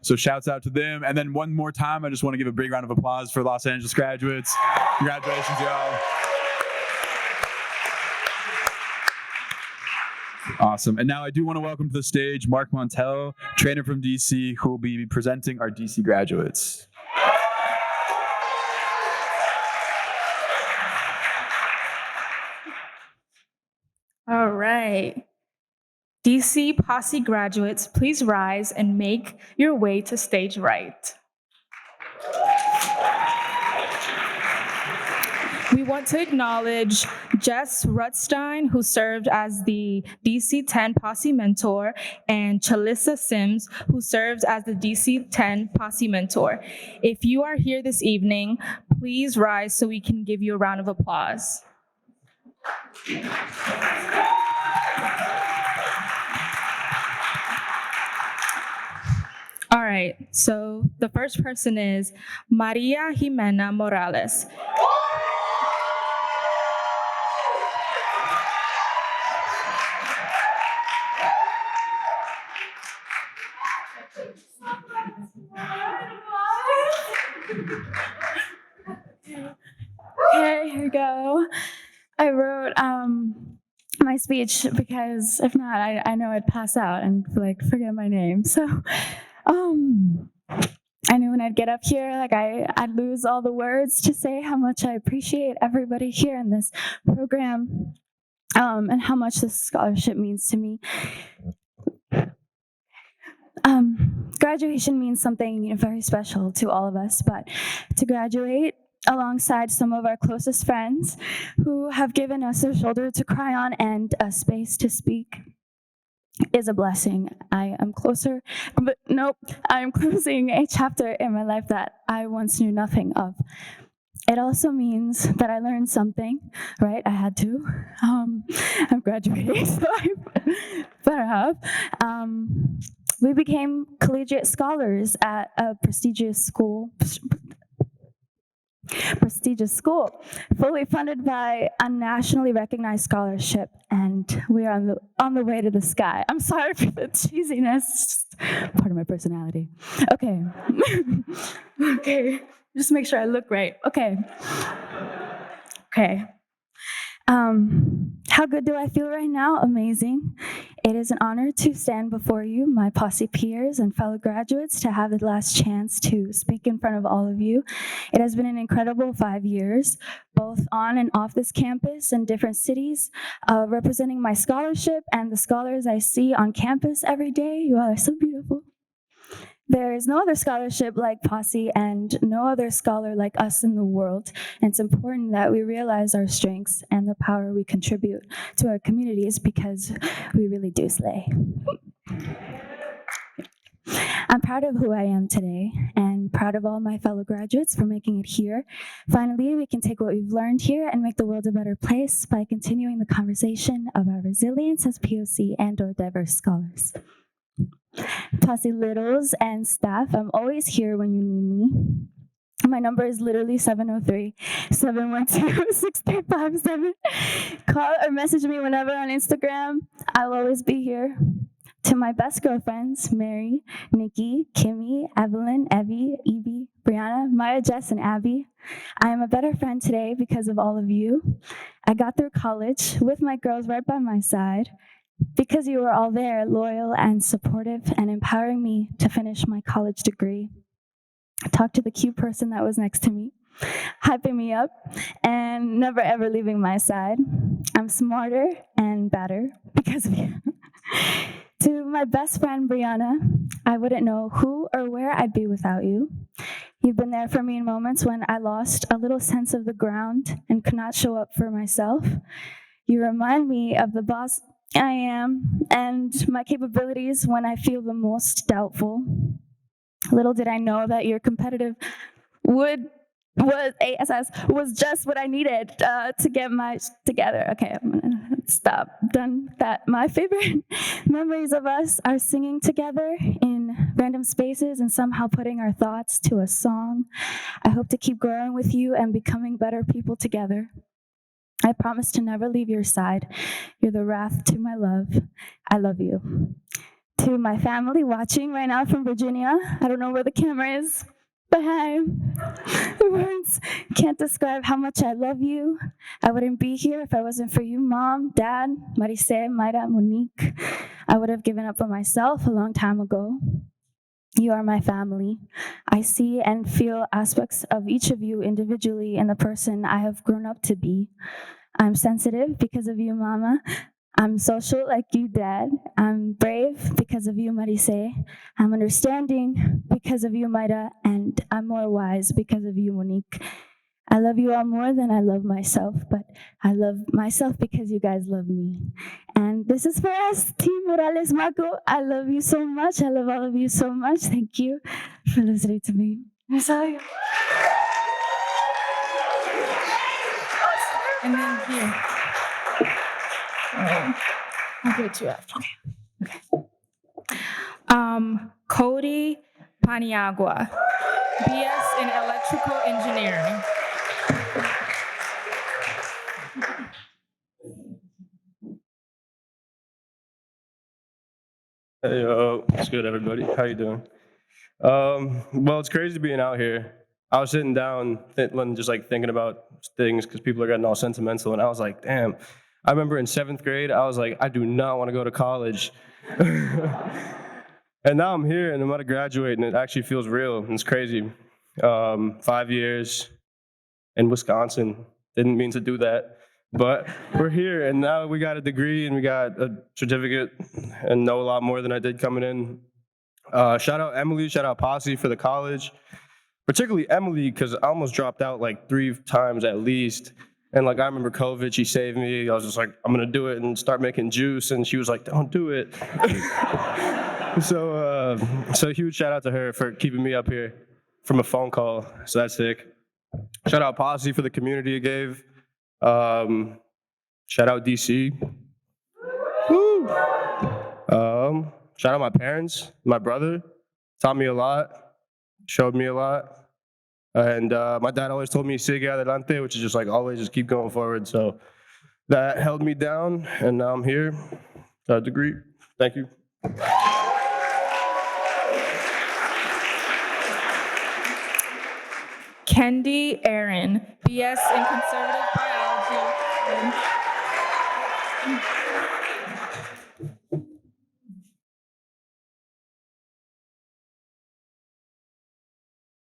So shouts out to them. And then one more time, I just want to give a big round of applause for Los Angeles graduates. Congratulations, y'all. Awesome. And now I do want to welcome to the stage Mark Montel, trainer from DC, who will be presenting our DC graduates. All right. DC Posse graduates, please rise and make your way to stage right. We want to acknowledge Jess Rutstein, who served as the DC 10 Posse mentor, and Chalissa Sims, who serves as the DC 10 Posse mentor. If you are here this evening, please rise so we can give you a round of applause. All right, so the first person is Maria Jimena Morales. Okay, here we go. I wrote my speech because if not, I know I'd pass out and forget my name. So I knew when I'd get up here, I'd lose all the words to say how much I appreciate everybody here in this program, and how much this scholarship means to me. Graduation means something very special to all of us, but to graduate alongside some of our closest friends who have given us a shoulder to cry on and a space to speak is a blessing. I am closing a chapter in my life that I once knew nothing of. It also means that I learned something, right? I had to. I'm graduating, so I better have. We became collegiate scholars at a prestigious school, fully funded by a nationally recognized scholarship, and we are on the way to the sky. I'm sorry for the cheesiness, it's just part of my personality. Okay. Okay, just make sure I look right. Okay. How good do I feel right now? Amazing. It is an honor to stand before you, my Posse peers and fellow graduates, to have the last chance to speak in front of all of you. It has been an incredible 5 years, both on and off this campus in different cities, representing my scholarship and the scholars I see on campus every day. You all are so beautiful. There is no other scholarship like Posse and no other scholar like us in the world. And it's important that we realize our strengths and the power we contribute to our communities, because we really do slay. I'm proud of who I am today and proud of all my fellow graduates for making it here. Finally, we can take what we've learned here and make the world a better place by continuing the conversation of our resilience as POC and/or diverse scholars. Posse Littles and staff, I'm always here when you need me. My number is literally 703-712-6357. Call or message me whenever on Instagram. I'll always be here. To my best girlfriends, Mary, Nikki, Kimmy, Evelyn, Evie, Evie, Brianna, Maya, Jess, and Abby, I am a better friend today because of all of you. I got through college with my girls right by my side because you were all there, loyal and supportive and empowering me to finish my college degree. I talked to the cute person that was next to me, hyping me up and never ever leaving my side. I'm smarter and better because of you. To my best friend, Brianna, I wouldn't know who or where I'd be without you. You've been there for me in moments when I lost a little sense of the ground and could not show up for myself. You remind me of the boss I am and my capabilities when I feel the most doubtful. Little did I know that your competitive ASS was just what I needed to get my together. Okay, I'm gonna stop. Done with that. My favorite memories of us are singing together in random spaces and somehow putting our thoughts to a song. I hope to keep growing with you and becoming better people together. I promise to never leave your side. You're the wrath to my love. I love you. To my family watching right now from Virginia, I don't know where the camera is, but hi. The words can't describe how much I love you. I wouldn't be here if I wasn't for you, Mom, Dad, Marise, Mayra, Monique. I would have given up on myself a long time ago. You are my family. I see and feel aspects of each of you individually in the person I have grown up to be. I'm sensitive because of you, Mama. I'm social like you, Dad. I'm brave because of you, Marise. I'm understanding because of you, Mayra. And I'm more wise because of you, Monique. I love you all more than I love myself, but I love myself because you guys love me. And this is for us, Team Morales Marco. I love you so much. I love all of you so much. Thank you for listening to me. That's all. And then here. I'll give it to you after. Okay. Cody Paniagua, BS in Electrical Engineering. Hey, what's good, everybody? How you doing? Well, it's crazy being out here. I was sitting down, just like thinking about things because people are getting all sentimental, and I was like, damn. I remember in 7th grade, I was like, I do not want to go to college. And now I'm here, and I'm about to graduate, and it actually feels real. It's crazy. 5 years in Wisconsin. Didn't mean to do that. But we're here, and now we got a degree, and we got a certificate, and know a lot more than I did coming in. Shout out Emily, shout out Posse for the college. Particularly Emily, because I almost dropped out like 3 times at least. And like I remember COVID, she saved me. I was just like, I'm gonna do it and start making juice. And she was like, don't do it. So huge shout out to her for keeping me up here from a phone call. So that's sick. Shout out Posse for the community it gave. Shout out DC. Woo! Shout out my parents, my brother, taught me a lot, showed me a lot. And my dad always told me, sigue adelante, which is just like always just keep going forward. So that held me down, and now I'm here, got a degree. Thank you. Kendi Aaron, BS in Conservative Biology.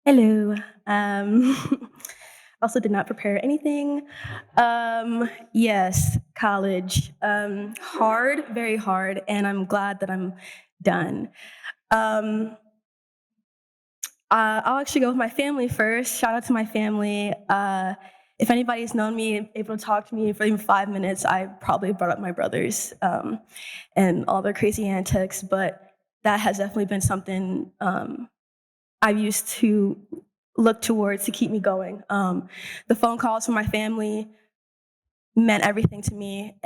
Hello. Also did not prepare anything. Yes, college. Hard, very hard, and I'm glad that I'm done. I'll actually go with my family first. Shout out to my family. If anybody's known me, able to talk to me for even 5 minutes, I probably brought up my brothers and all their crazy antics, but that has definitely been something I've used to look towards to keep me going. The phone calls from my family meant everything to me,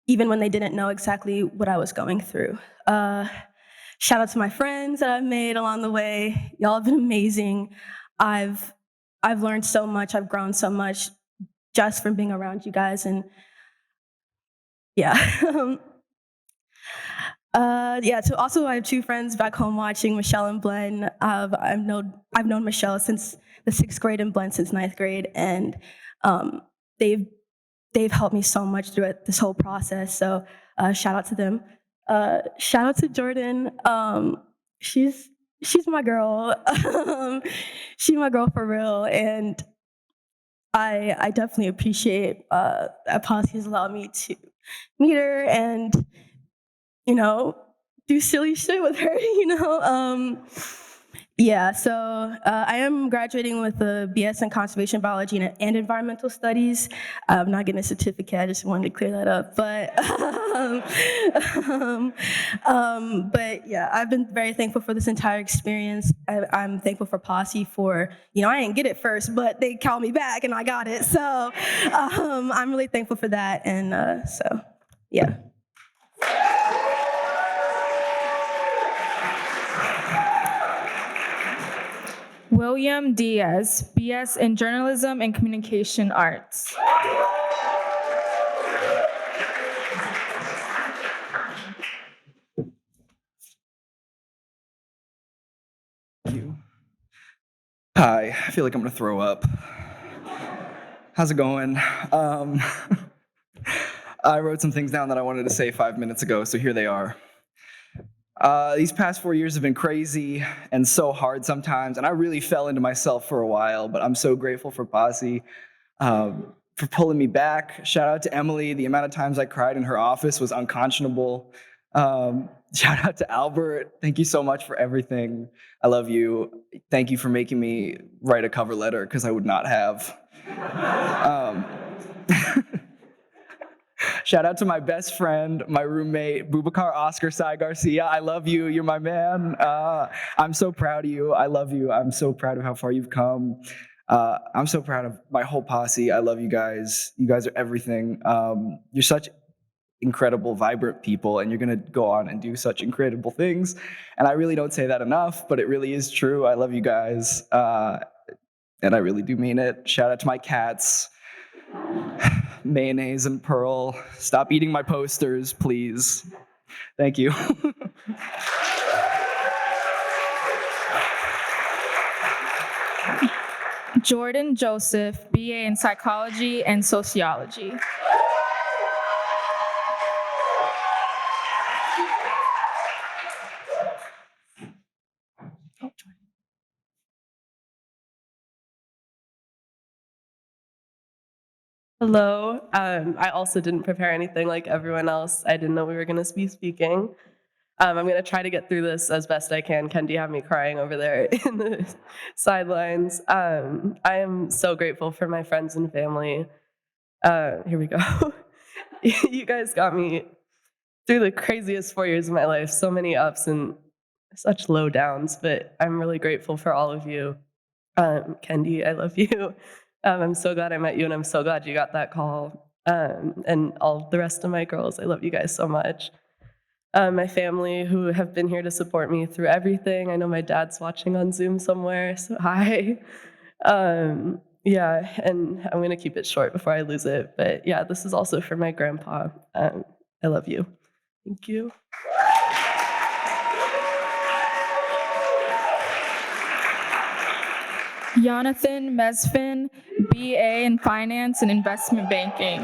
even when they didn't know exactly what I was going through. Shout out to my friends that I've made along the way. Y'all have been amazing. I've learned so much. I've grown so much just from being around you guys. And yeah. Yeah. So also, I have two friends back home watching, Michelle and Glenn. I've known Michelle since the 6th grade and Glenn since 9th grade, and they've helped me so much through this whole process. So shout out to them. Shout out to Jordan. She's my girl. She's my girl for real, and I definitely appreciate that Posse has allowed me to meet her and, you know, do silly shit with her, you know? Yeah, so I am graduating with a BS in Conservation Biology and Environmental Studies. I'm not getting a certificate, I just wanted to clear that up. But yeah, I've been very thankful for this entire experience. I'm thankful for Posse for, you know, I didn't get it first, but they called me back and I got it. So I'm really thankful for that. And so, yeah. William Diaz, BS in Journalism and Communication Arts. Hi, I feel like I'm gonna throw up. How's it going? I wrote some things down that I wanted to say 5 minutes ago, so here they are. These past 4 years have been crazy and so hard sometimes, and I really fell into myself for a while, but I'm so grateful for Posse for pulling me back. Shout out to Emily. The amount of times I cried in her office was unconscionable. Shout out to Albert. Thank you so much for everything. I love you. Thank you for making me write a cover letter, because I would not have. Shout out to my best friend, my roommate, Boubacar Oscar Sai Garcia. I love you. You're my man. I'm so proud of you. I love you. I'm so proud of how far you've come. I'm so proud of my whole posse. I love you guys. You guys are everything. You're such incredible, vibrant people, and you're going to go on and do such incredible things. And I really don't say that enough, but it really is true. I love you guys. And I really do mean it. Shout out to my cats. Mayonnaise and Pearl. Stop eating my posters, please. Thank you. Jordan Joseph, BA in Psychology and Sociology. Hello. I also didn't prepare anything like everyone else. I didn't know we were going to be speaking. I'm going to try to get through this as best I can. Kendi had me crying over there in the sidelines. I am so grateful for my friends and family. Here we go. You guys got me through the craziest 4 years of my life. So many ups and such low downs, but I'm really grateful for all of you. Kendi, I love you. I'm so glad I met you, and I'm so glad you got that call. And all the rest of my girls, I love you guys so much. My family who have been here to support me through everything. I know my dad's watching on Zoom somewhere, so hi. Yeah, and I'm gonna keep it short before I lose it. But yeah, this is also for my grandpa. I love you. Thank you. Jonathan Mesfin, BA in Finance and Investment Banking.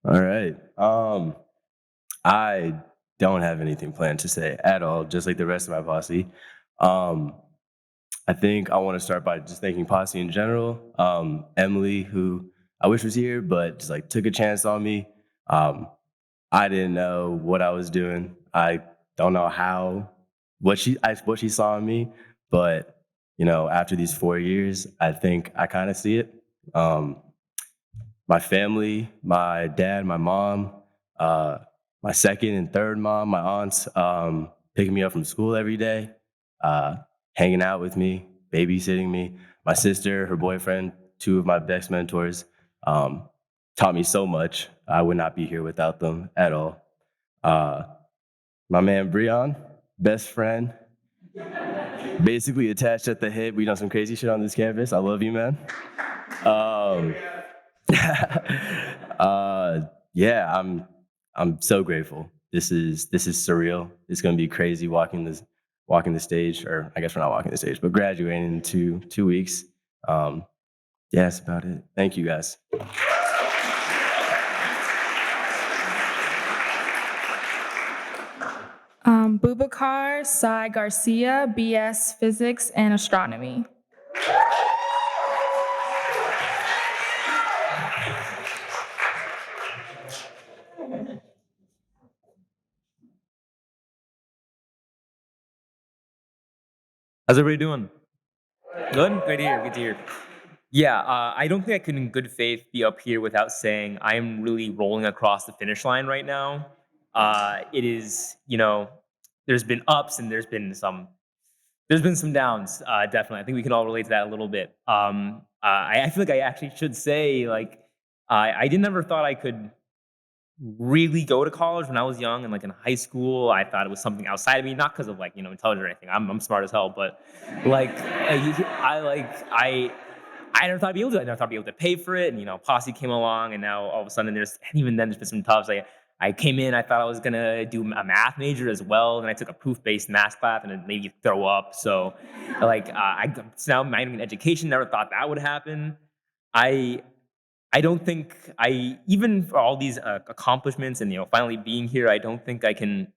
All right. I don't have anything planned to say at all, just like the rest of my posse. I think I want to start by just thanking Posse in general. Emily, who I wish was here, but just like took a chance on me. I didn't know what I was doing. I Don't know what she saw in me, but after these 4 years, I think I kind of see it. My family, my dad, my mom, my second and third mom, my aunts, picking me up from school every day, hanging out with me, babysitting me. My sister, her boyfriend, two of my best mentors, taught me so much. I would not be here without them at all. My man Breon, best friend, basically attached at the hip. We done some crazy shit on this campus. I love you, man. Yeah, I'm so grateful. This is surreal. It's gonna be crazy walking the stage, or I guess we're not walking the stage, but graduating in 2 weeks. Yeah, that's about it. Thank you guys. Boubacar Sai Garcia, BS Physics and Astronomy. How's everybody doing? Good? Good to hear, good to hear. Yeah, I don't think I could in good faith be up here without saying I am really rolling across the finish line right now. It is, there's been ups and there's been some downs, definitely. I think we can all relate to that a little bit. I feel like I actually should say, I didn't ever thought I could really go to college when I was young and in high school. I thought it was something outside of me, not because of intelligence or anything. I'm smart as hell, but I never thought I'd be able to. I never thought I'd be able to pay for it. And Posse came along, and now all of a sudden even then there's been some toughs. I came in, I thought I was gonna do a math major as well, and I took a proof-based math class, and it made me throw up. So I'm now minoring in education. Never thought that would happen. I don't think even for all these accomplishments and finally being here, I don't think I can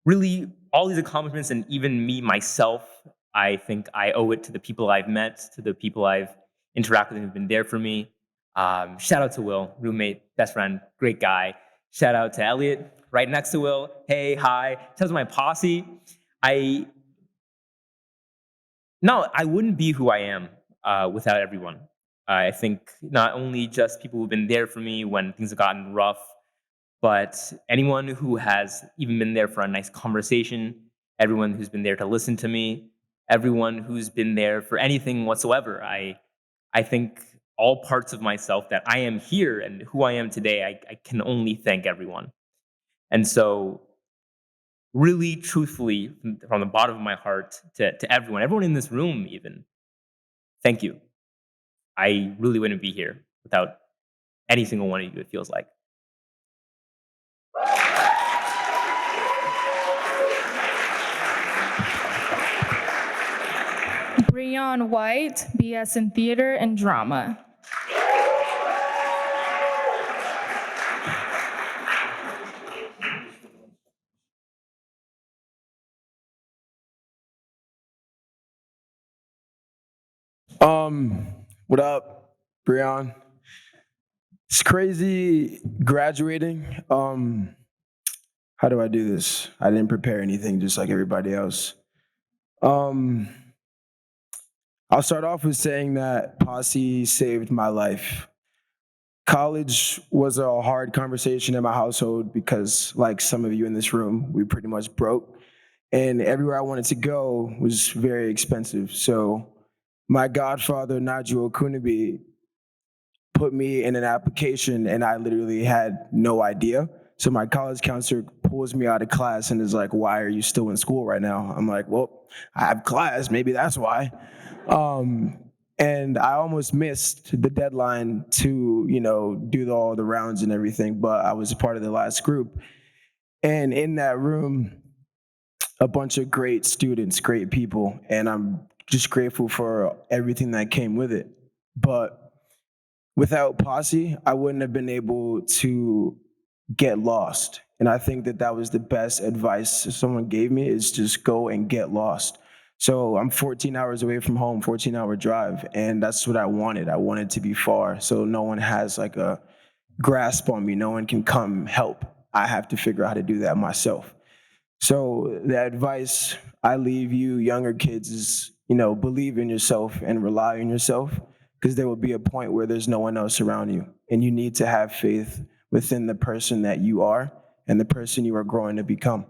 really, all these accomplishments and even me myself, I think I owe it to the people I've met, to the people I've interacted with who've been there for me. Shout out to Will, roommate, best friend, great guy. Shout out to Elliot, right next to Will. Hey, hi. Shout out to my posse. I wouldn't be who I am without everyone. I think not only just people who've been there for me when things have gotten rough, but anyone who has even been there for a nice conversation, everyone who's been there to listen to me, everyone who's been there for anything whatsoever. I think all parts of myself that I am here and who I am today, I can only thank everyone. And so really truthfully, from the bottom of my heart to everyone in this room even, thank you. I really wouldn't be here without any single one of you, it feels like. Breon White, BS in Theater and Drama. What up, Breon? It's crazy graduating. How do I do this? I didn't prepare anything, just like everybody else. I'll start off with saying that Posse saved my life. College was a hard conversation in my household because, like some of you in this room, we pretty much broke. And everywhere I wanted to go was very expensive. So my godfather, Nigel Okunabi, put me in an application and I literally had no idea. So my college counselor pulls me out of class and is like, "Why are you still in school right now?" I'm like, "Well, I have class, maybe that's why." And I almost missed the deadline to, do all the rounds and everything, but I was a part of the last group. And in that room, a bunch of great students, great people, and I'm just grateful for everything that came with it. But without Posse, I wouldn't have been able to get lost. And I think that was the best advice someone gave me, is just go and get lost. So I'm 14 hours away from home, 14-hour drive, and that's what I wanted. I wanted to be far, so no one has a grasp on me. No one can come help. I have to figure out how to do that myself. So the advice I leave you younger kids is, believe in yourself and rely on yourself, because there will be a point where there's no one else around you. And you need to have faith within the person that you are and the person you are growing to become.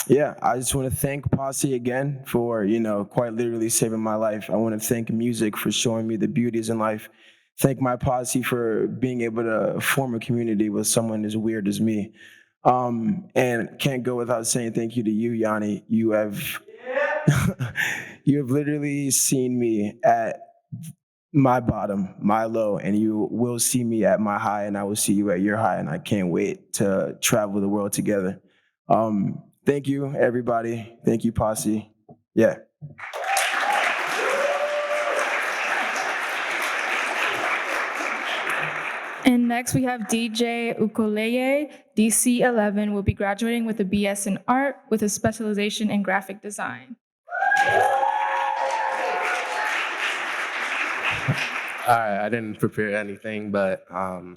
Yeah, I just want to thank Posse again for, quite literally saving my life. I want to thank music for showing me the beauties in life. Thank my Posse for being able to form a community with someone as weird as me. And can't go without saying thank you to you, Yanni. You have literally seen me at my bottom, my low, and you will see me at my high, and I will see you at your high, and I can't wait to travel the world together. Thank you, everybody. Thank you, Posse. Yeah. And next we have DJ Ukulele. DC11 will be graduating with a BS in art with a specialization in graphic design. All right, I didn't prepare anything, but I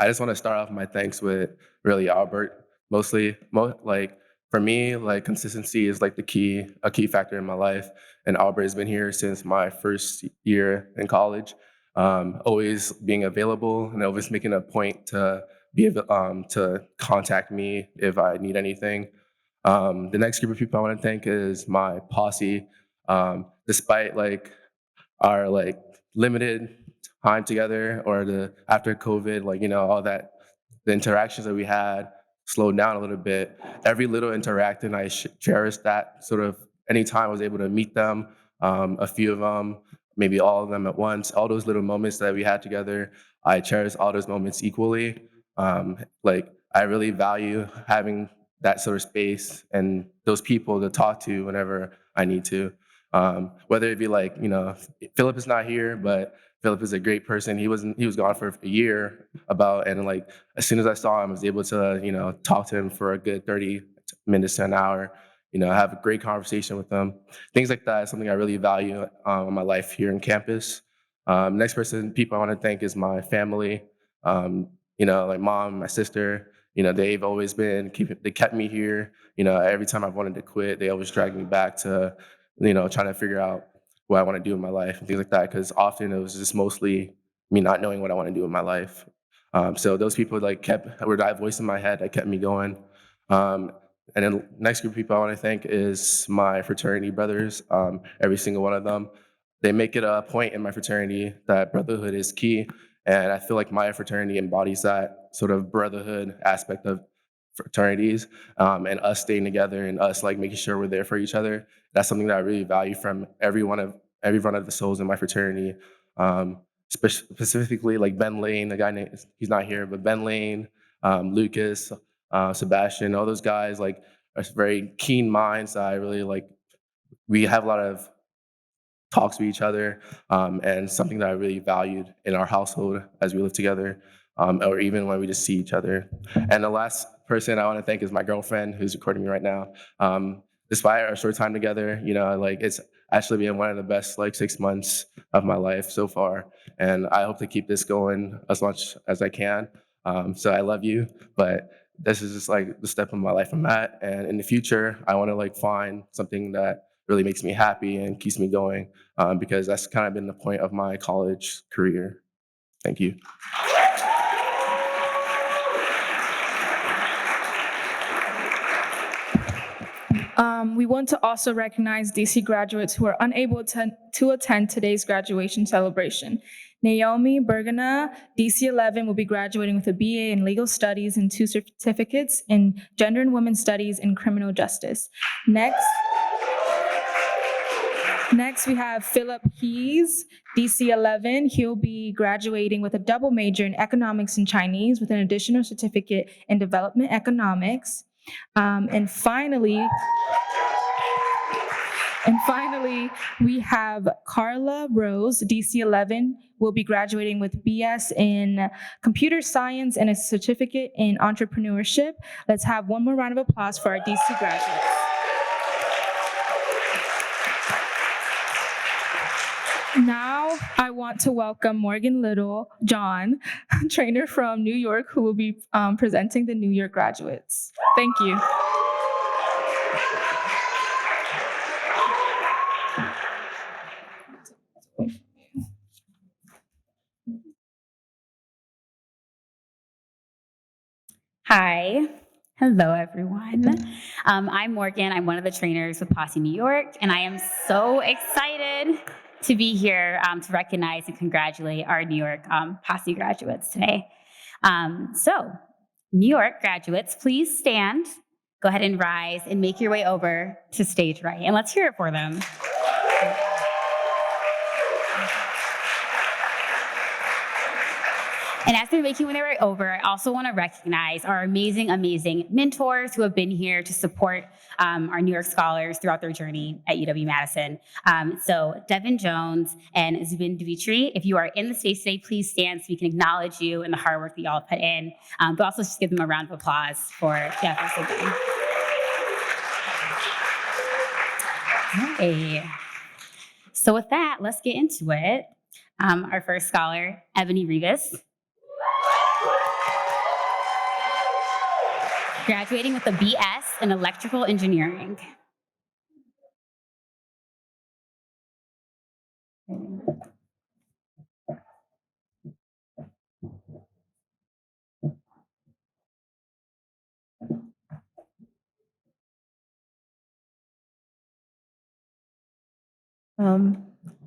just want to start off my thanks with really Albert. Mostly, for me, like consistency is like a key factor in my life. And Albert has been here since my first year in college, always being available and always making a point to to contact me if I need anything. The next group of people I want to thank is my posse. Despite our limited time together, or after COVID, all that, the interactions that we had slowed down a little bit. Every little interaction, I cherished that sort of anytime I was able to meet them, a few of them, maybe all of them at once, all those little moments that we had together, I cherish all those moments equally. I really value having that sort of space and those people to talk to whenever I need to. Whether it be Philip is not here, but Philip is a great person. He was gone for a year and as soon as I saw him, I was able to, talk to him for a good 30 minutes to an hour, have a great conversation with him. Things like that is something I really value in my life here on campus. Next people I want to thank is my family, like mom, my sister. They've always they kept me here. Every time I've wanted to quit, they always drag me back to, trying to figure out what I want to do in my life and things like that. Because often it was just mostly me not knowing what I want to do in my life. So those people were that voice in my head that kept me going. And then next group of people I want to thank is my fraternity brothers. Every single one of them. They make it a point in my fraternity that brotherhood is key. And I feel like my fraternity embodies that sort of brotherhood aspect of fraternities, and us staying together and us making sure we're there for each other. That's something that I really value from every one of the souls in my fraternity. Specifically Ben Lane, the guy named, he's not here, but Ben Lane, Lucas, Sebastian, all those guys are very keen minds that I really we have a lot of talks with each other, and something that I really valued in our household as we live together, or even when we just see each other. And the last person I want to thank is my girlfriend, who's recording me right now. Despite our short time together, it's actually been one of the best 6 months of my life so far, and I hope to keep this going as much as I can. So I love you, but this is just the step of my life I'm at, and in the future, I want to find something that really makes me happy and keeps me going, because that's kind of been the point of my college career. Thank you. We want to also recognize DC graduates who are unable to attend today's graduation celebration. Naomi Bergana, DC11, will be graduating with a BA in Legal Studies and 2 certificates in Gender and Women's Studies and Criminal Justice. Next, we have Philip Keys, DC11. He'll be graduating with a double major in Economics and Chinese with an additional certificate in Development Economics. And finally, we have Carla Rose, DC11, will be graduating with BS in Computer Science and a certificate in Entrepreneurship. Let's have one more round of applause for our DC graduates. Now I want to welcome Morgan Little, John, trainer from New York, who will be presenting the New York graduates. Thank you. Hi. Hello, everyone. I'm Morgan. I'm one of the trainers with Posse New York, and I am so excited to be here to recognize and congratulate our New York Posse graduates today. So, New York graduates, please stand, go ahead and rise, and make your way over to stage right. And let's hear it for them. And as they're making their way over, I also want to recognize our amazing, amazing mentors who have been here to support our New York scholars throughout their journey at UW-Madison. So Devin Jones and Zubin Dimitri, if you are in the space today, please stand so we can acknowledge you and the hard work that y'all put in, but also just give them a round of applause for the efforts they've done. Okay. So with that, let's get into it. Our first scholar, Ebony Rivas, graduating with a BS in electrical engineering.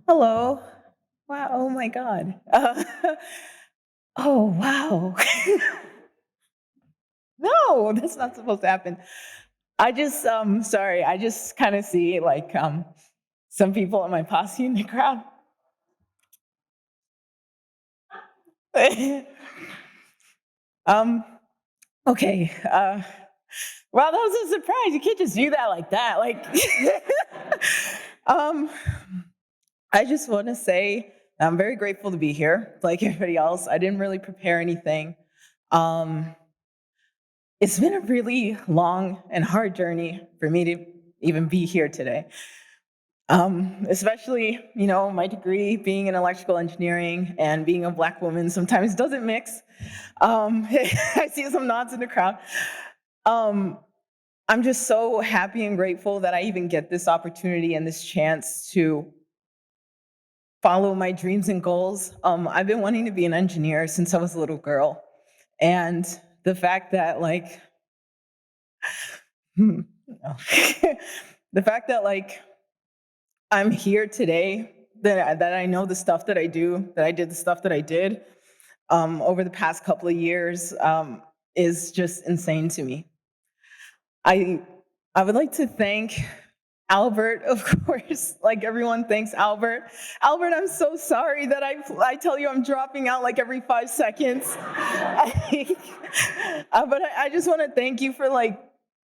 Hello. Wow, oh my God. Oh, wow. No, that's not supposed to happen. I just, sorry, I just kind of see like some people in my posse in the crowd. Okay. Wow, that was a surprise. You can't just do that like that. Like, I just want to say I'm very grateful to be here. Like everybody else, I didn't really prepare anything. It's been a really long and hard journey for me to even be here today. Especially, you know, my degree being in electrical engineering and being a Black woman sometimes doesn't mix. I see some nods in the crowd. I'm just so happy and grateful that I even get this opportunity and this chance to follow my dreams and goals. I've been wanting to be an engineer since I was a little girl. And the fact that like, the fact that like, I'm here today, that I know the stuff that I do, that I did the stuff that I did over the past couple of years is just insane to me. I would like to thank Albert, of course, like everyone thanks Albert. Albert, I'm so sorry that I tell you I'm dropping out like every 5 seconds. But I just want to thank you for like,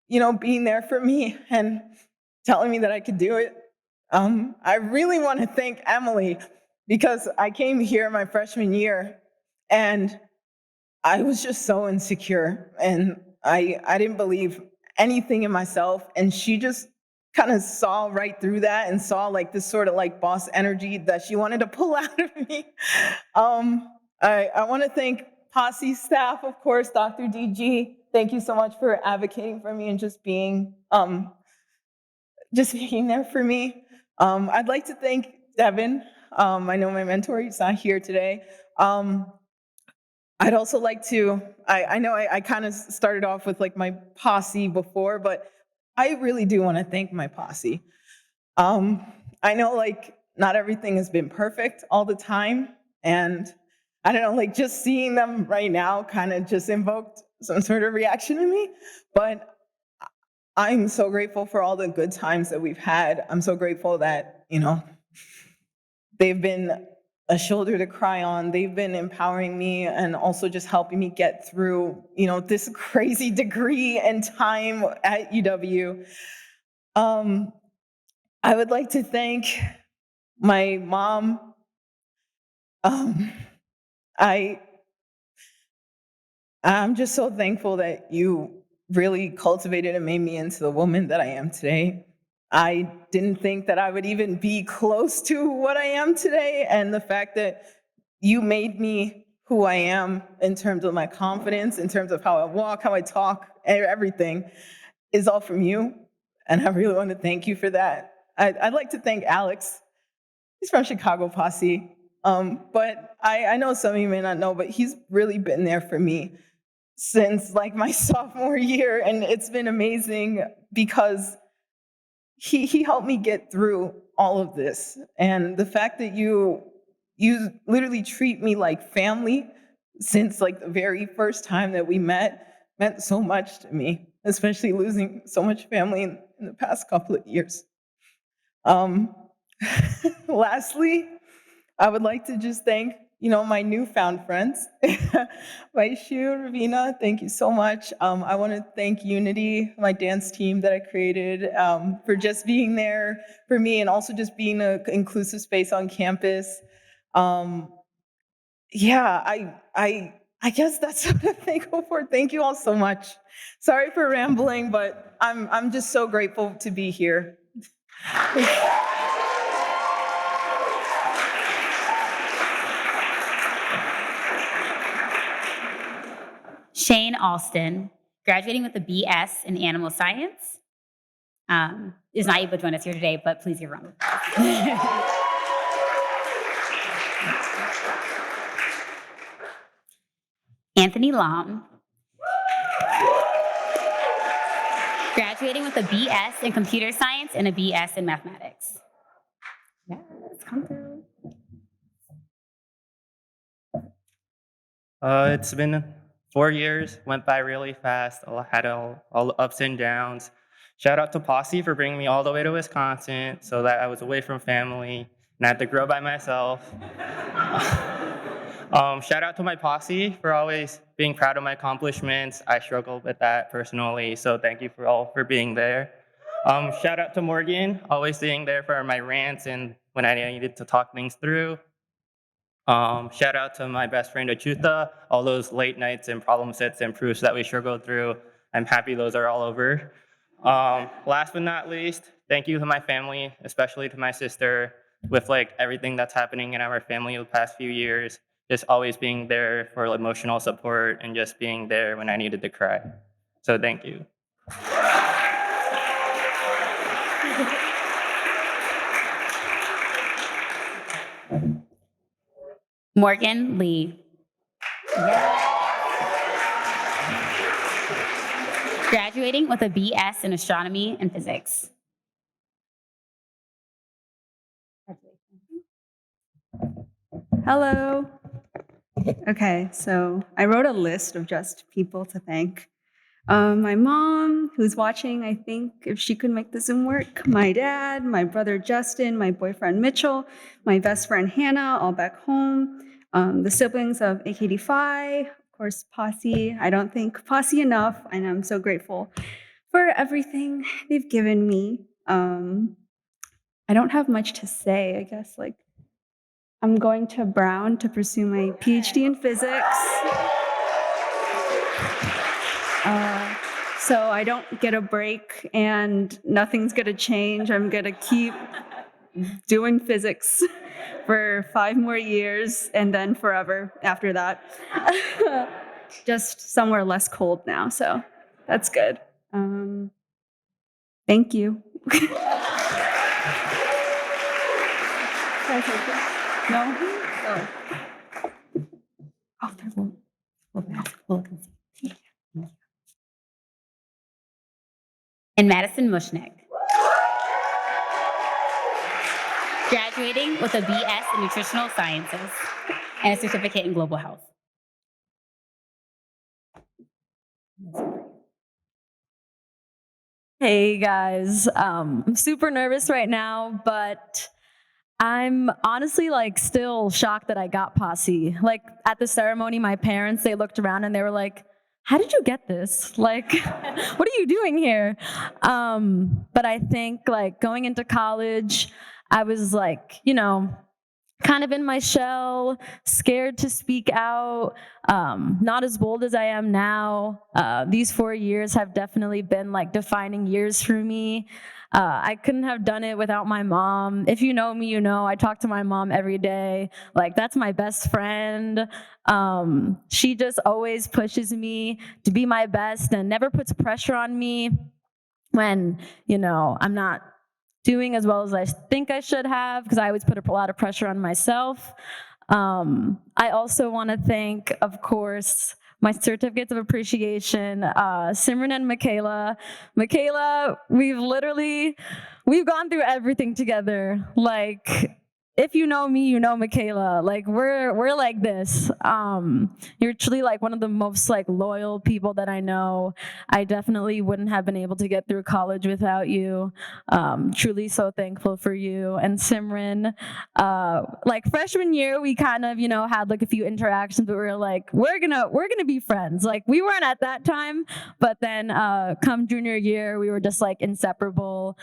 you know, being there for me and telling me that I could do it. I really want to thank Emily because I came here my freshman year and I was just so insecure and I didn't believe anything in myself, and she just kind of saw right through that and saw like this sort of like boss energy that she wanted to pull out of me. I want to thank Posse staff, of course, Dr. DG. Thank you so much for advocating for me and just being there for me. I'd like to thank Devin. I know my mentor, he's not here today. I'd also like to, I know I kind of started off with like my posse before, but I really do want to thank my posse. I know like not everything has been perfect all the time. And I don't know, like just seeing them right now kind of just invoked some sort of reaction in me. But I'm so grateful for all the good times that we've had. I'm so grateful that, you know, they've been a shoulder to cry on. They've been empowering me and also just helping me get through, you know, this crazy degree and time at UW. I would like to thank my mom. I'm just so thankful that you really cultivated and made me into the woman that I am today. I didn't think that I would even be close to what I am today, and the fact that you made me who I am in terms of my confidence, in terms of how I walk, how I talk, everything is all from you, and I really want to thank you for that. I'd like to thank Alex. He's from Chicago Posse, but I know some of you may not know, but he's really been there for me since like my sophomore year, and it's been amazing because he helped me get through all of this. And the fact that you literally treat me like family since like the very first time that we met meant so much to me, especially losing so much family in the past couple of years. Lastly, I would like to just thank, my newfound friends. Vaishu, Ravina, thank you so much. I want to thank Unity, my dance team that I created, for just being there for me and also just being an inclusive space on campus. Yeah, I guess that's what I'm thankful for. Thank you all so much. Sorry for rambling, but I'm just so grateful to be here. Shane Alston, graduating with a BS in Animal Science, is not able to join us here today, but please give a round of applause. Anthony Lam, graduating with a BS in Computer Science and a BS in Mathematics. Yes, come through. It's been 4 years, went by really fast. I had all the ups and downs. Shout out to Posse for bringing me all the way to Wisconsin so that I was away from family and I had to grow by myself. Shout out to my Posse for always being proud of my accomplishments. I struggled with that personally, so thank you for being there. Shout out to Morgan, always being there for my rants and when I needed to talk things through. Shout out to my best friend Achyuta, all those late nights and problem sets and proofs that we struggled through. I'm happy those are all over. Last but not least, thank you to my family, especially to my sister, with like everything that's happening in our family the past few years, just always being there for emotional support and just being there when I needed to cry. So thank you. Morgan Lee. Graduating with a BS in Astronomy and Physics. Hello. Okay, so I wrote a list of just people to thank. My mom, who's watching, I think, if she could make the Zoom work. My dad, my brother Justin, my boyfriend Mitchell, my best friend Hannah, all back home. The siblings of AKD Phi, of course, Posse. I don't think Posse enough, and I'm so grateful for everything they've given me. I don't have much to say, I guess, like, I'm going to Brown to pursue my PhD in physics. So I don't get a break and nothing's gonna change. I'm gonna keep doing physics for 5 more years and then forever after that. Just somewhere less cold now, so that's good. Thank you. No? Oh. Oh, there's one. And Madison Mushnick. Graduating with a BS in Nutritional Sciences and a certificate in Global Health. Hey guys, I'm super nervous right now, but I'm honestly like still shocked that I got Posse. Like at the ceremony, my parents, they looked around and they were like, how did you get this? Like, what are you doing here? But I think like going into college, I was like, kind of in my shell, scared to speak out, not as bold as I am now. These 4 years have definitely been like defining years for me. I couldn't have done it without my mom. If you know me, you know I talk to my mom every day. Like, that's my best friend. She just always pushes me to be my best and never puts pressure on me when, I'm not doing as well as I think I should have, because I always put a lot of pressure on myself. I also want to thank, of course, my certificates of appreciation, Simran and Michaela. Michaela, we've gone through everything together. Like, if you know me, you know Michaela. Like, we're like this. You're truly like one of the most like loyal people that I know. I definitely wouldn't have been able to get through college without you. Truly so thankful for you. And Simran, like freshman year, we kind of, had like a few interactions, but we were like, we're gonna be friends. Like, we weren't at that time, but then come junior year, we were just like inseparable.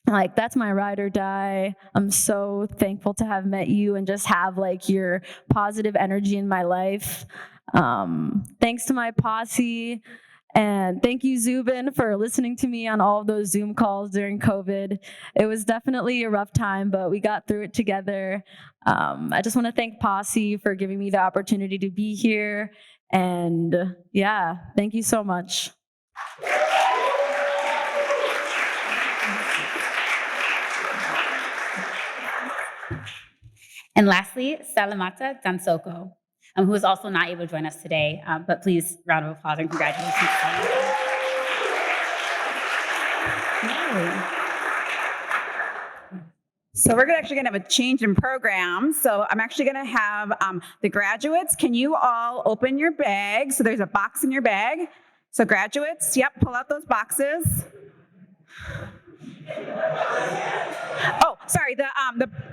Like, that's my ride or die. I'm so thankful to have met you and just have like your positive energy in my life. Thanks to my posse, and thank you, Zubin, for listening to me on all of those Zoom calls during COVID. It was definitely a rough time, but we got through it together. I just want to thank Posse for giving me the opportunity to be here. And yeah, thank you so much. And lastly, Salamata Dansoko, who is also not able to join us today, but please, round of applause and congratulations. So we're actually going to have a change in program. So I'm actually going to have the graduates. Can you all open your bag? So there's a box in your bag. So graduates, yep, pull out those boxes. Oh, sorry, the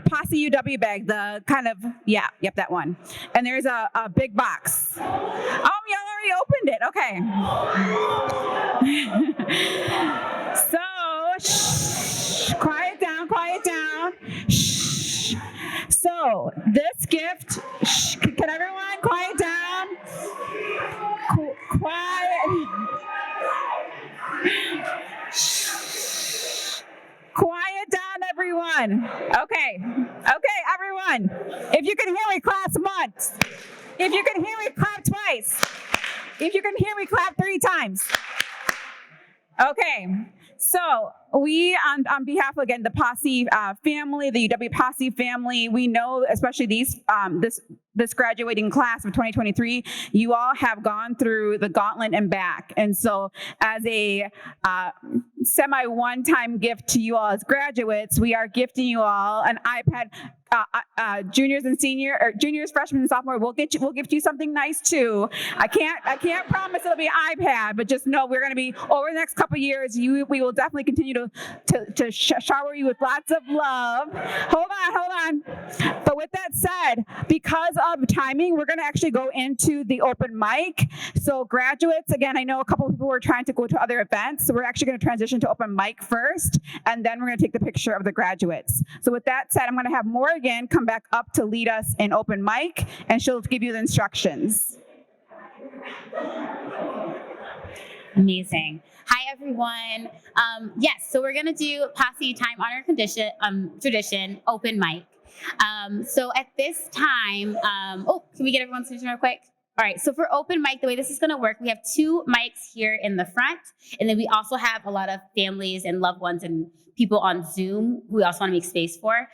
Posse UW bag, the kind of, yep, that one. And there's a big box. Oh, you already opened it, okay. So, shh, quiet down. Shh. So, this gift, shh, can everyone quiet down? Quiet. Quiet down, everyone. Okay, everyone. If you can hear me, clap once. If you can hear me, clap twice. If you can hear me, clap 3 times. Okay, so we, on behalf of, again, the Posse family, the UW Posse family, we know, especially this graduating class of 2023, you all have gone through the gauntlet and back. And so as a semi one-time gift to you all as graduates, we are gifting you all an iPad. Juniors, freshmen, and sophomore, we'll gift you something nice too. I can't promise it'll be an iPad, but just know we're going to be, over the next couple of years, we will definitely continue to shower you with lots of love. Hold on. But with that said, because of timing, we're going to actually go into the open mic. So graduates, again, I know a couple of people were trying to go to other events, so we're actually going to transition to open mic first, and then we're going to take the picture of the graduates. So with that said, I'm going to have Morgan come back up to lead us in open mic, and she'll give you the instructions. Amazing. Hi, everyone. Yes, so we're going to do Posse time honor tradition, open mic. So at this time, can we get everyone's attention real quick? All right, so for open mic, the way this is gonna work, we have 2 mics here in the front, and then we also have a lot of families and loved ones and people on Zoom who we also wanna make space for.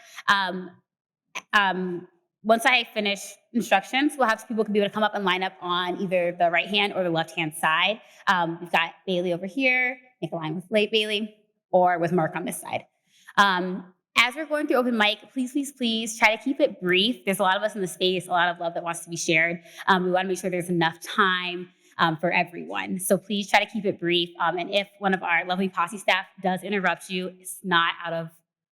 Once I finish instructions, we'll have people be able to come up and line up on either the right hand or the left hand side. We've got Bailey over here, make a line with late Bailey, or with Mark on this side. As we're going through open mic, please try to keep it brief. There's a lot of us in the space, a lot of love that wants to be shared. We want to make sure there's enough time for everyone. So please try to keep it brief. And if one of our lovely Posse staff does interrupt you, it's not out of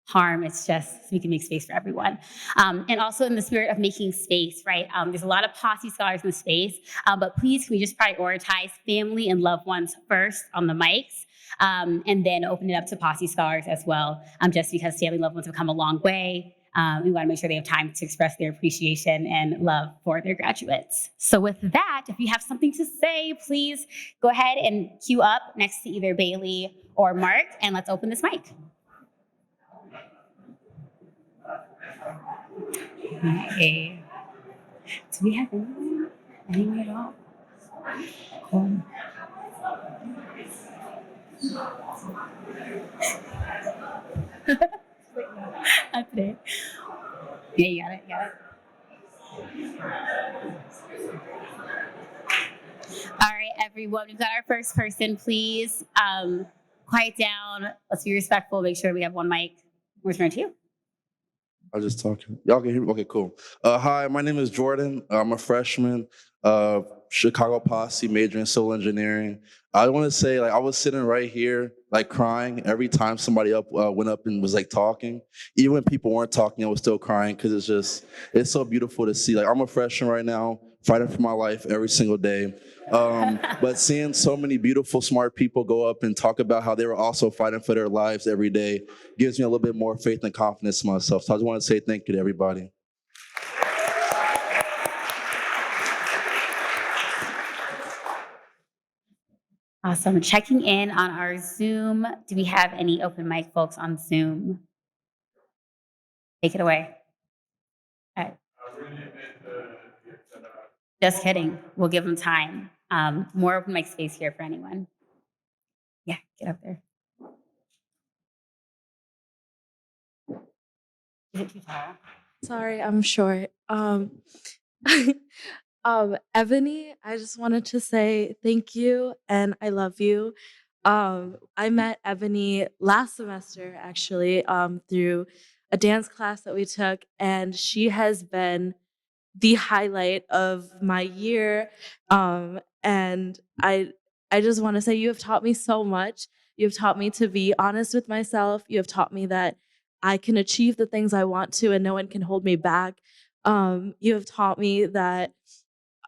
harm. It's just so we can make space for everyone. And also in the spirit of making space, right? There's a lot of Posse scholars in the space, but please can we just prioritize family and loved ones first on the mics? And then open it up to Posse scholars as well, just because family loved ones have come a long way. We want to make sure they have time to express their appreciation and love for their graduates. So with that, if you have something to say, please go ahead and queue up next to either Bailey or Mark, and let's open this mic. Okay. Do we have anyone? Anyone at all? Cool. Not today. Yeah, you got it. All right, everyone, we've got our first person. Please quiet down. Let's be respectful. Make sure we have one mic. We'll turn to you. I'm just talking. Y'all can hear me? Okay, cool. Hi, my name is Jordan. I'm a freshman, Chicago Posse, major in civil engineering. I want to say, I was sitting right here, crying every time somebody went up and was talking. Even when people weren't talking, I was still crying because it's so beautiful to see. I'm a freshman right now, fighting for my life every single day. But seeing so many beautiful, smart people go up and talk about how they were also fighting for their lives every day gives me a little bit more faith and confidence in myself. So I just want to say thank you to everybody. Awesome. Checking in on our Zoom. Do we have any open mic folks on Zoom? Take it away. All right. Just kidding. We'll give them time. More open mic space here for anyone. Yeah, get up there. Is it too tall? Sorry, I'm short. Ebony, I just wanted to say thank you and I love you. I met Ebony last semester actually through a dance class that we took, and she has been the highlight of my year. And I just want to say you have taught me so much. You have taught me to be honest with myself. You have taught me that I can achieve the things I want to and no one can hold me back. You have taught me that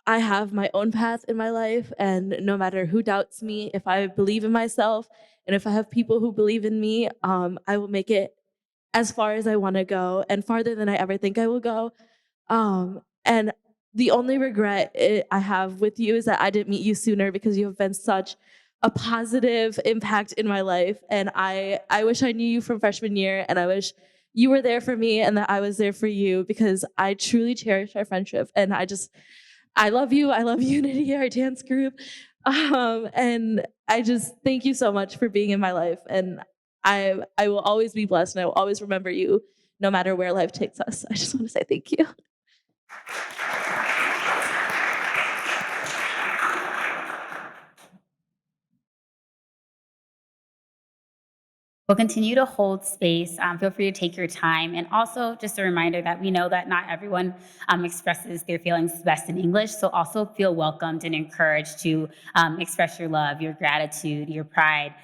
I have my own path in my life, and no matter who doubts me, if I believe in myself and if I have people who believe in me, I will make it as far as I want to go and farther than I ever think I will go. And the only regret I have with you is that I didn't meet you sooner, because you have been such a positive impact in my life. And I wish I knew you from freshman year, and I wish you were there for me and that I was there for you, because I truly cherish our friendship. And I love you. I love Unity, our dance group. And I just thank you so much for being in my life. And I will always be blessed, and I will always remember you no matter where life takes us. I just want to say thank you. We'll continue to hold space. Feel free to take your time. And also just a reminder that we know that not everyone expresses their feelings best in English. So also feel welcomed and encouraged to express your love, your gratitude, your pride,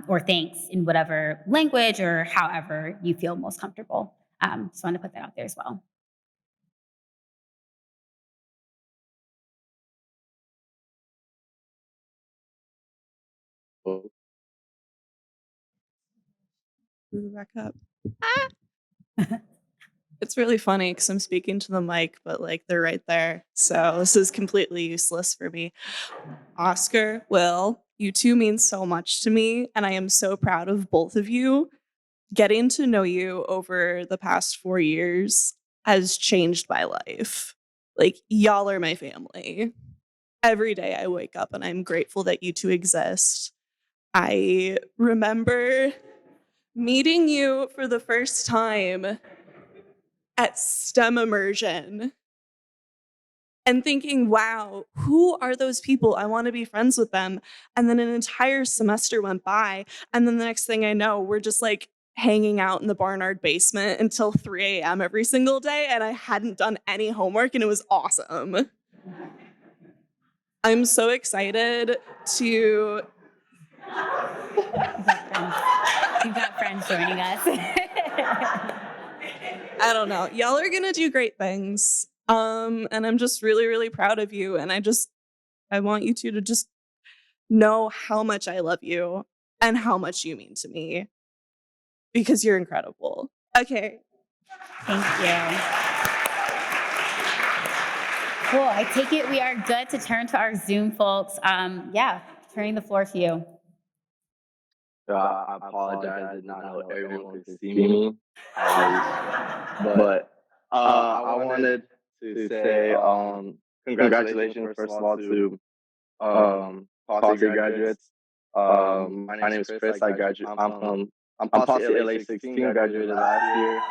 or thanks in whatever language or however you feel most comfortable. Just want to put that out there as well. Move it back up. It's really funny because I'm speaking to the mic, but they're right there. So this is completely useless for me. Oscar, Will, you two mean so much to me, and I am so proud of both of you. Getting to know you over the past 4 years has changed my life. Y'all are my family. Every day I wake up and I'm grateful that you two exist. I remember meeting you for the first time at STEM immersion and thinking, wow, who are those people? I want to be friends with them. And then an entire semester went by. And then the next thing I know, we're just hanging out in the Barnard basement until 3 a.m. every single day. And I hadn't done any homework, and it was awesome. I'm so excited to... We've got friends joining us. I don't know. Y'all are gonna do great things. And I'm just really, really proud of you. And I want you two to just know how much I love you and how much you mean to me, because you're incredible. Okay. Thank you. Cool. I take it we are good to turn to our Zoom folks. Yeah, turning the floor to you. So I apologize. I did not know everyone could see me. But I wanted to say congratulations first of all to Posse graduates. My name is Chris. I'm Posse LA 16, graduated last year.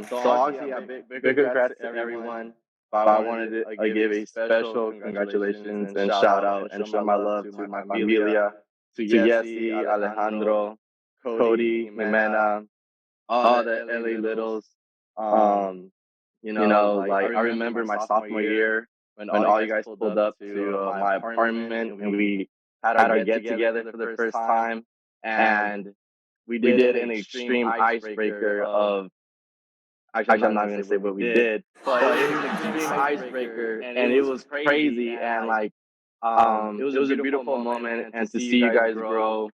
So obviously a big congrats to everyone. But I wanted to give a special congratulations and shout out and show my love to my familia, to Yessi, Alejandro, Cody, Jimena, all the LA Littles. Like I remember my sophomore year when all you guys pulled up to my apartment and we had our get together for the first time, and we did an extreme icebreaker of. Actually, I'm not gonna say what we did, but it was an extreme icebreaker, and it was crazy, and like, it was a beautiful moment, and to see you guys grow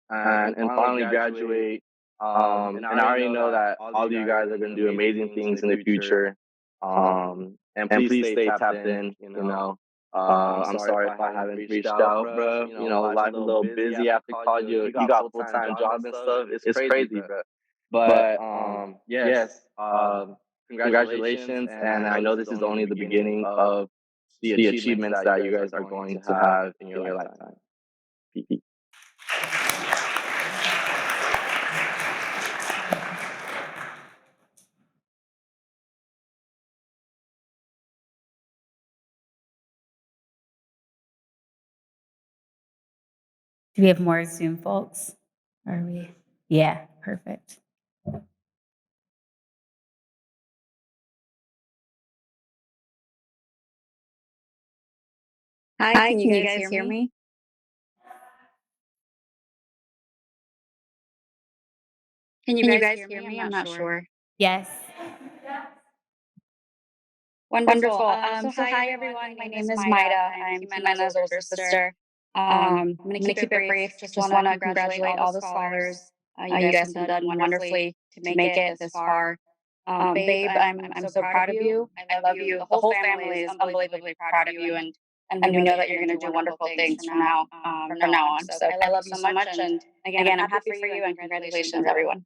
and finally graduate. And I already know that all of you guys are gonna do amazing things in the future. And please stay tapped in. I'm sorry if I haven't reached out, bro. Life's a little busy after college. You got full-time job and stuff. It's crazy, bro. But yes, congratulations, and I know this is only the beginning of the achievements that you guys are going to have in your lifetime. Peace. Do we have more Zoom folks? Are we? Yeah, perfect. Hi, can you guys hear me? Can you guys hear me? I'm not sure. Yes. Wonderful. So hi everyone. My name is Maida. I'm Jimena's older sister. I'm gonna keep it brief. Just want to congratulate all the scholars. You guys have done wonderfully to make it this far. Babe, I'm so proud of you. I love you. The whole family is unbelievably proud of you, and we know that you're gonna do wonderful things from now on. So I love you so much, and again, I'm happy for you, and congratulations, everyone.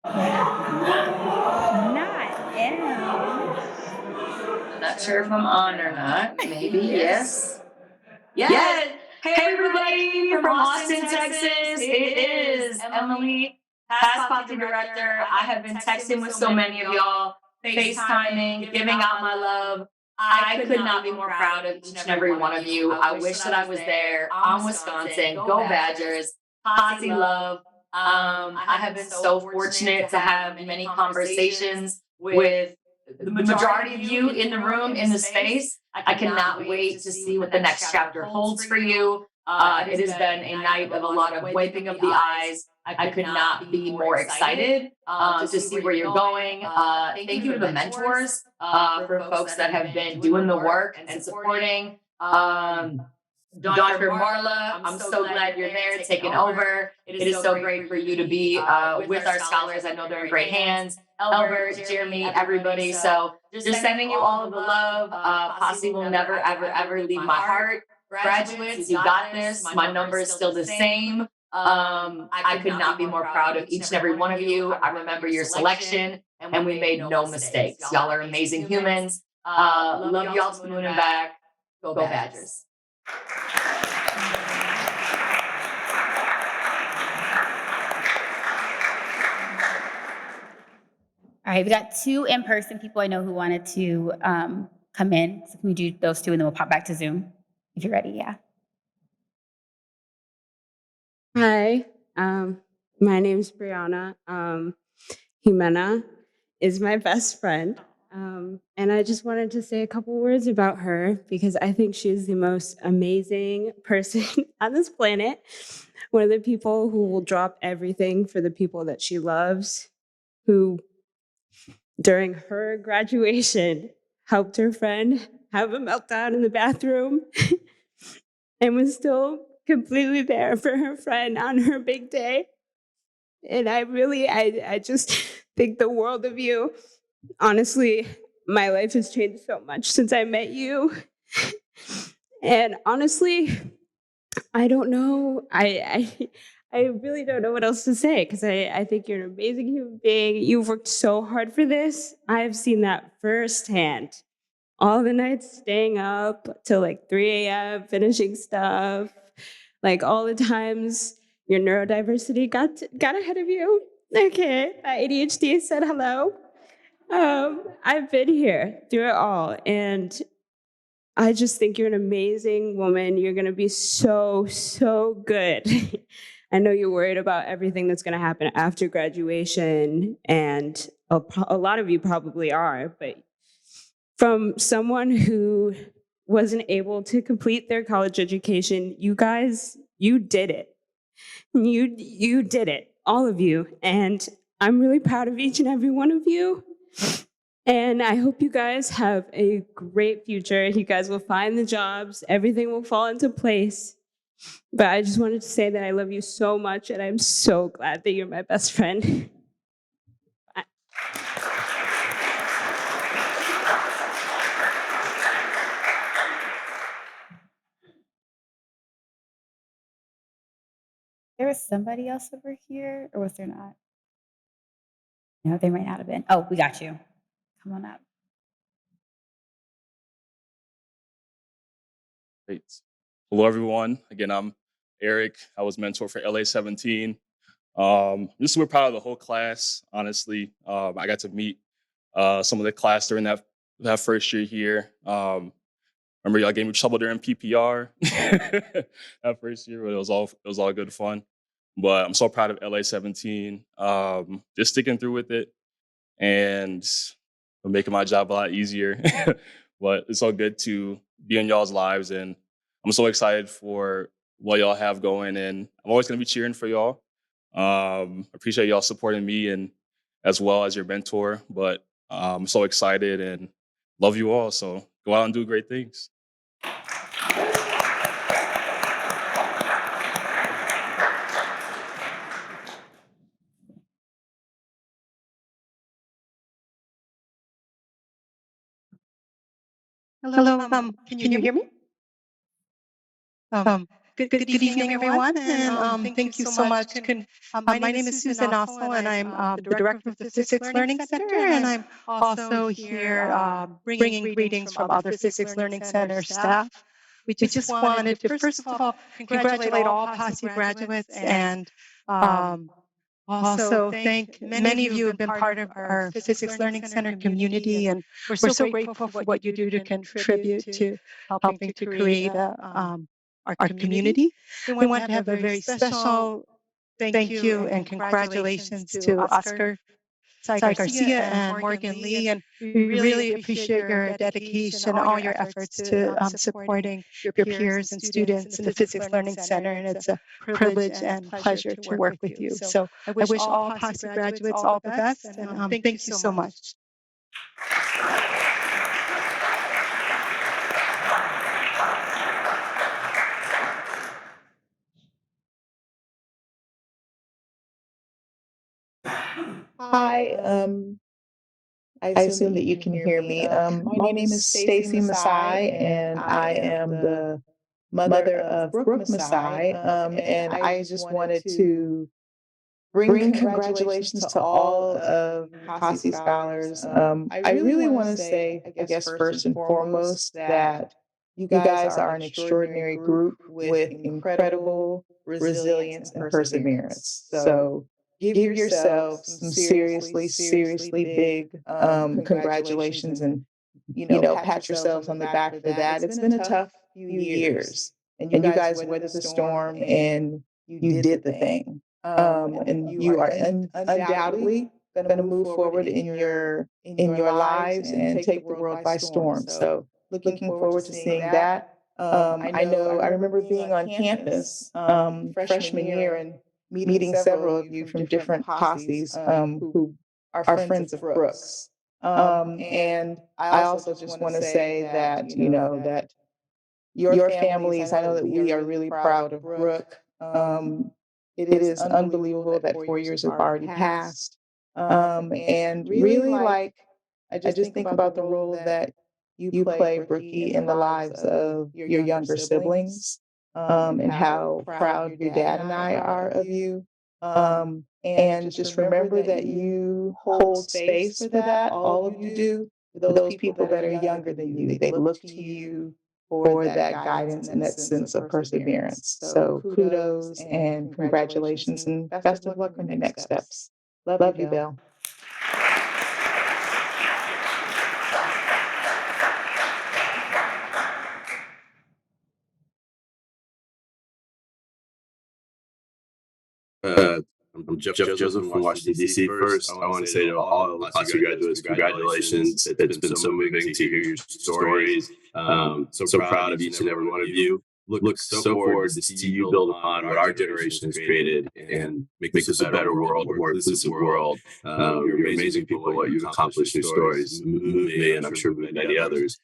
Not M. Not sure if I'm on or not. Maybe yes. Yes. Hey everybody from Austin, Texas. It is Emily, past Posse director. I have been texting with so many of y'all, FaceTiming, giving out my love. I could not be more proud of each and every one of you. I wish that I was there on Wisconsin. Go Badgers. Posse love. I have been so fortunate to have many conversations with the majority of you in the room, in the space. I cannot wait to see what the next chapter holds for you. It has been a night of a lot of wiping of the eyes. I could not be more excited to see where you're going. Thank you to the mentors for folks that have been doing the work and supporting. Dr. Marla, I'm so glad you're there taking over. It is so great for you to be with our scholars. I know they're in great hands. Albert, Jeremy, everybody. So just sending you all of the love. Posse will never, ever, ever leave my heart. Graduates, you got this. My number is still the same. I could not be more proud of each and every one of you. I remember your selection, and we made no mistakes. Y'all are amazing humans. Love y'all to the moon and back. Go Badgers. All right, we got two in-person people I know who wanted to come in. So can we do those two and then we'll pop back to Zoom if you're ready, yeah. Hi, My name's Brianna. Jimena is my best friend. And I just wanted to say a couple words about her because I think she's the most amazing person on this planet. One of the people who will drop everything for the people that she loves, who during her graduation helped her friend have a meltdown in the bathroom and was still completely there for her friend on her big day. And I just think the world of you. Honestly, my life has changed so much since I met you. And honestly, I don't know. I really don't know what else to say because I think you're an amazing human being. You've worked so hard for this. I've seen that firsthand. All the nights staying up till like 3 a.m., finishing stuff. Like all the times your neurodiversity got ahead of you. Okay, my ADHD said hello. I've been here through it all, and I just think you're an amazing woman. You're gonna be so, so good. I know you're worried about everything that's gonna happen after graduation, and a lot of you probably are, but from someone who wasn't able to complete their college education, you guys, you did it. You did it, all of you, and I'm really proud of each and every one of you. And I hope you guys have a great future. You guys will find the jobs, everything will fall into place. But I just wanted to say that I love you so much, and I'm so glad that you're my best friend. There was somebody else over here, or was there not? No, they might not have been. Oh, we got you. Come on up. Great. Hello, everyone. Again, I'm Eric. I was mentor for LA-17. Just super proud of the whole class, honestly. I got to meet some of the class during that first year here. Remember y'all gave me trouble during PPR that first year, but it was all good fun. But I'm so proud of LA-17. Just sticking through with it and making my job a lot easier. But it's all good to be in y'all's lives, and I'm so excited for what y'all have going, and I'm always gonna be cheering for y'all. Appreciate y'all supporting me and as well as your mentor, but I'm so excited and love you all. So go out and do great things. Hello, can you hear me? Good evening, everyone, and thank you so much. My name is Susan Ossel, and I'm the director of the Physics Learning Center, and I'm also here bringing greetings from other Physics Learning Center staff. We just wanted to, first of all, congratulate all Posse graduates and also thank many of you who have been part of our Physics Learning Center community, and we're so grateful for what you do to contribute to helping to create our community. We want to have a very special thank you and congratulations to Oscar Sai Garcia and Morgan Lee, and we really appreciate your dedication, all your efforts to supporting your peers and students in the Physics Learning Center, and it's a privilege and pleasure to work with you. So I wish all Posse graduates all the best, and thank you so much. Hi, I assume that you can hear me. My name is Stacy Masai, and I am the mother of Brooke Masai. And I just wanted to bring congratulations to all of Posse scholars. I really want to say, I guess, first and foremost, that you guys are an extraordinary group with incredible resilience and perseverance. So give yourself some seriously big congratulations, and pat yourselves on the back for that. It's been a tough few years, and you guys weathered the storm and you did the thing. and you are undoubtedly going to move forward in your lives and take the world by storm. So looking forward to seeing that. I remember being on campus freshman year and meeting several of you from different posses who are friends of Brooks. And I also just want to say that, that your families, I know that we are really proud of Brooke. It is unbelievable that 4 years have already passed. And really, I just think about the role that you play, Brookie, in the lives of your younger siblings, and how proud your dad and I are of you. And just remember that you hold space for that, all of you do, for those people that are younger than you. They look to you for that guidance and that sense of perseverance. So kudos and congratulations and best of luck on your next steps. Love you, Bill. I'm Joseph from Washington, D.C. First, I want to say to all the Posse graduates, congratulations. It's been so moving to hear your stories. So proud of each and every one of you. Look so forward to see you build upon what our generation has created and make this a better world, a more inclusive world. You're amazing people, what you've accomplished. Your stories move me, and I'm sure many others.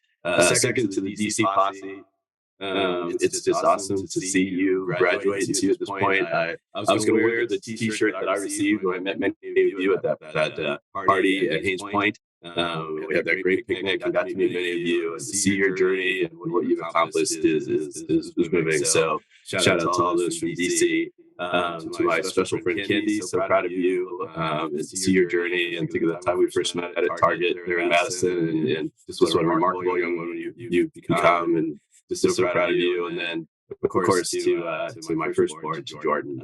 Second to the D.C. Posse. It's just awesome to see you graduate and see you at this point. I was going to wear the T-shirt that I received when I met many of you at that party at Haynes Point. We had that great picnic and got to meet many of you, and to see your journey and what you've accomplished is moving. So shout out to all those from DC. To my special friend Candy, so proud of you, and to see your journey and think of the time we first met at Target there in Madison, and just what a remarkable young woman you've become, and just so proud of you. And then, of course, to my firstborn, to Jordan.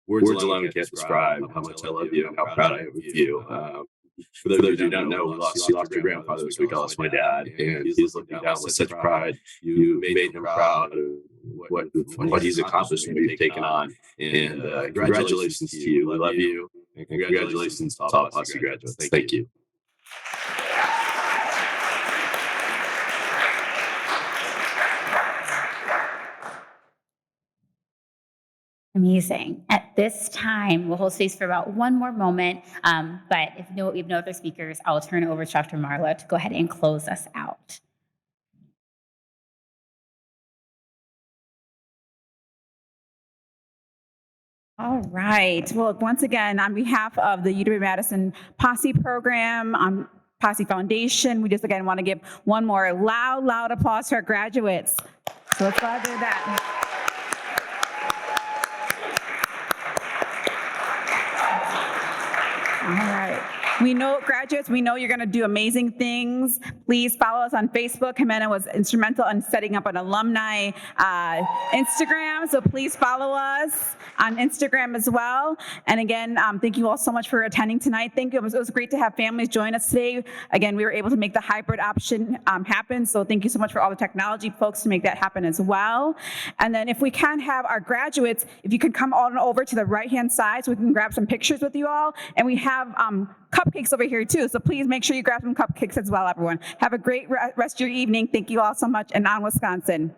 Words alone can't describe how much I love you and how proud I am of you. For those of you who don't know, you lost your grandfather this week. I lost my dad, and he's looking down with such pride. You made him proud of what he's accomplished and what you've taken on. And congratulations to you. I love you, and congratulations to all Posse graduates. Thank you. Amazing. At this time, we'll hold space for about one more moment, but if we have no other speakers, I'll turn it over to Dr. Marla to go ahead and close us out. All right. Well, once again, on behalf of the UW-Madison Posse Program, Posse Foundation, we just again want to give one more loud applause to our graduates. So let's go ahead and do that. All right. We know, graduates, we know you're going to do amazing things. Please follow us on Facebook. Jimena was instrumental in setting up an alumni Instagram, so please follow us on Instagram as well. And again, thank you all so much for attending tonight. It was great to have families join us today. Again, we were able to make the hybrid option happen, so thank you so much for all the technology folks to make that happen as well. And then if we can have our graduates, if you could come on over to the right-hand side so we can grab some pictures with you all. And we have cupcakes over here too, so please make sure you grab some cupcakes as well, everyone. Have a great rest of your evening. Thank you all so much, and on Wisconsin.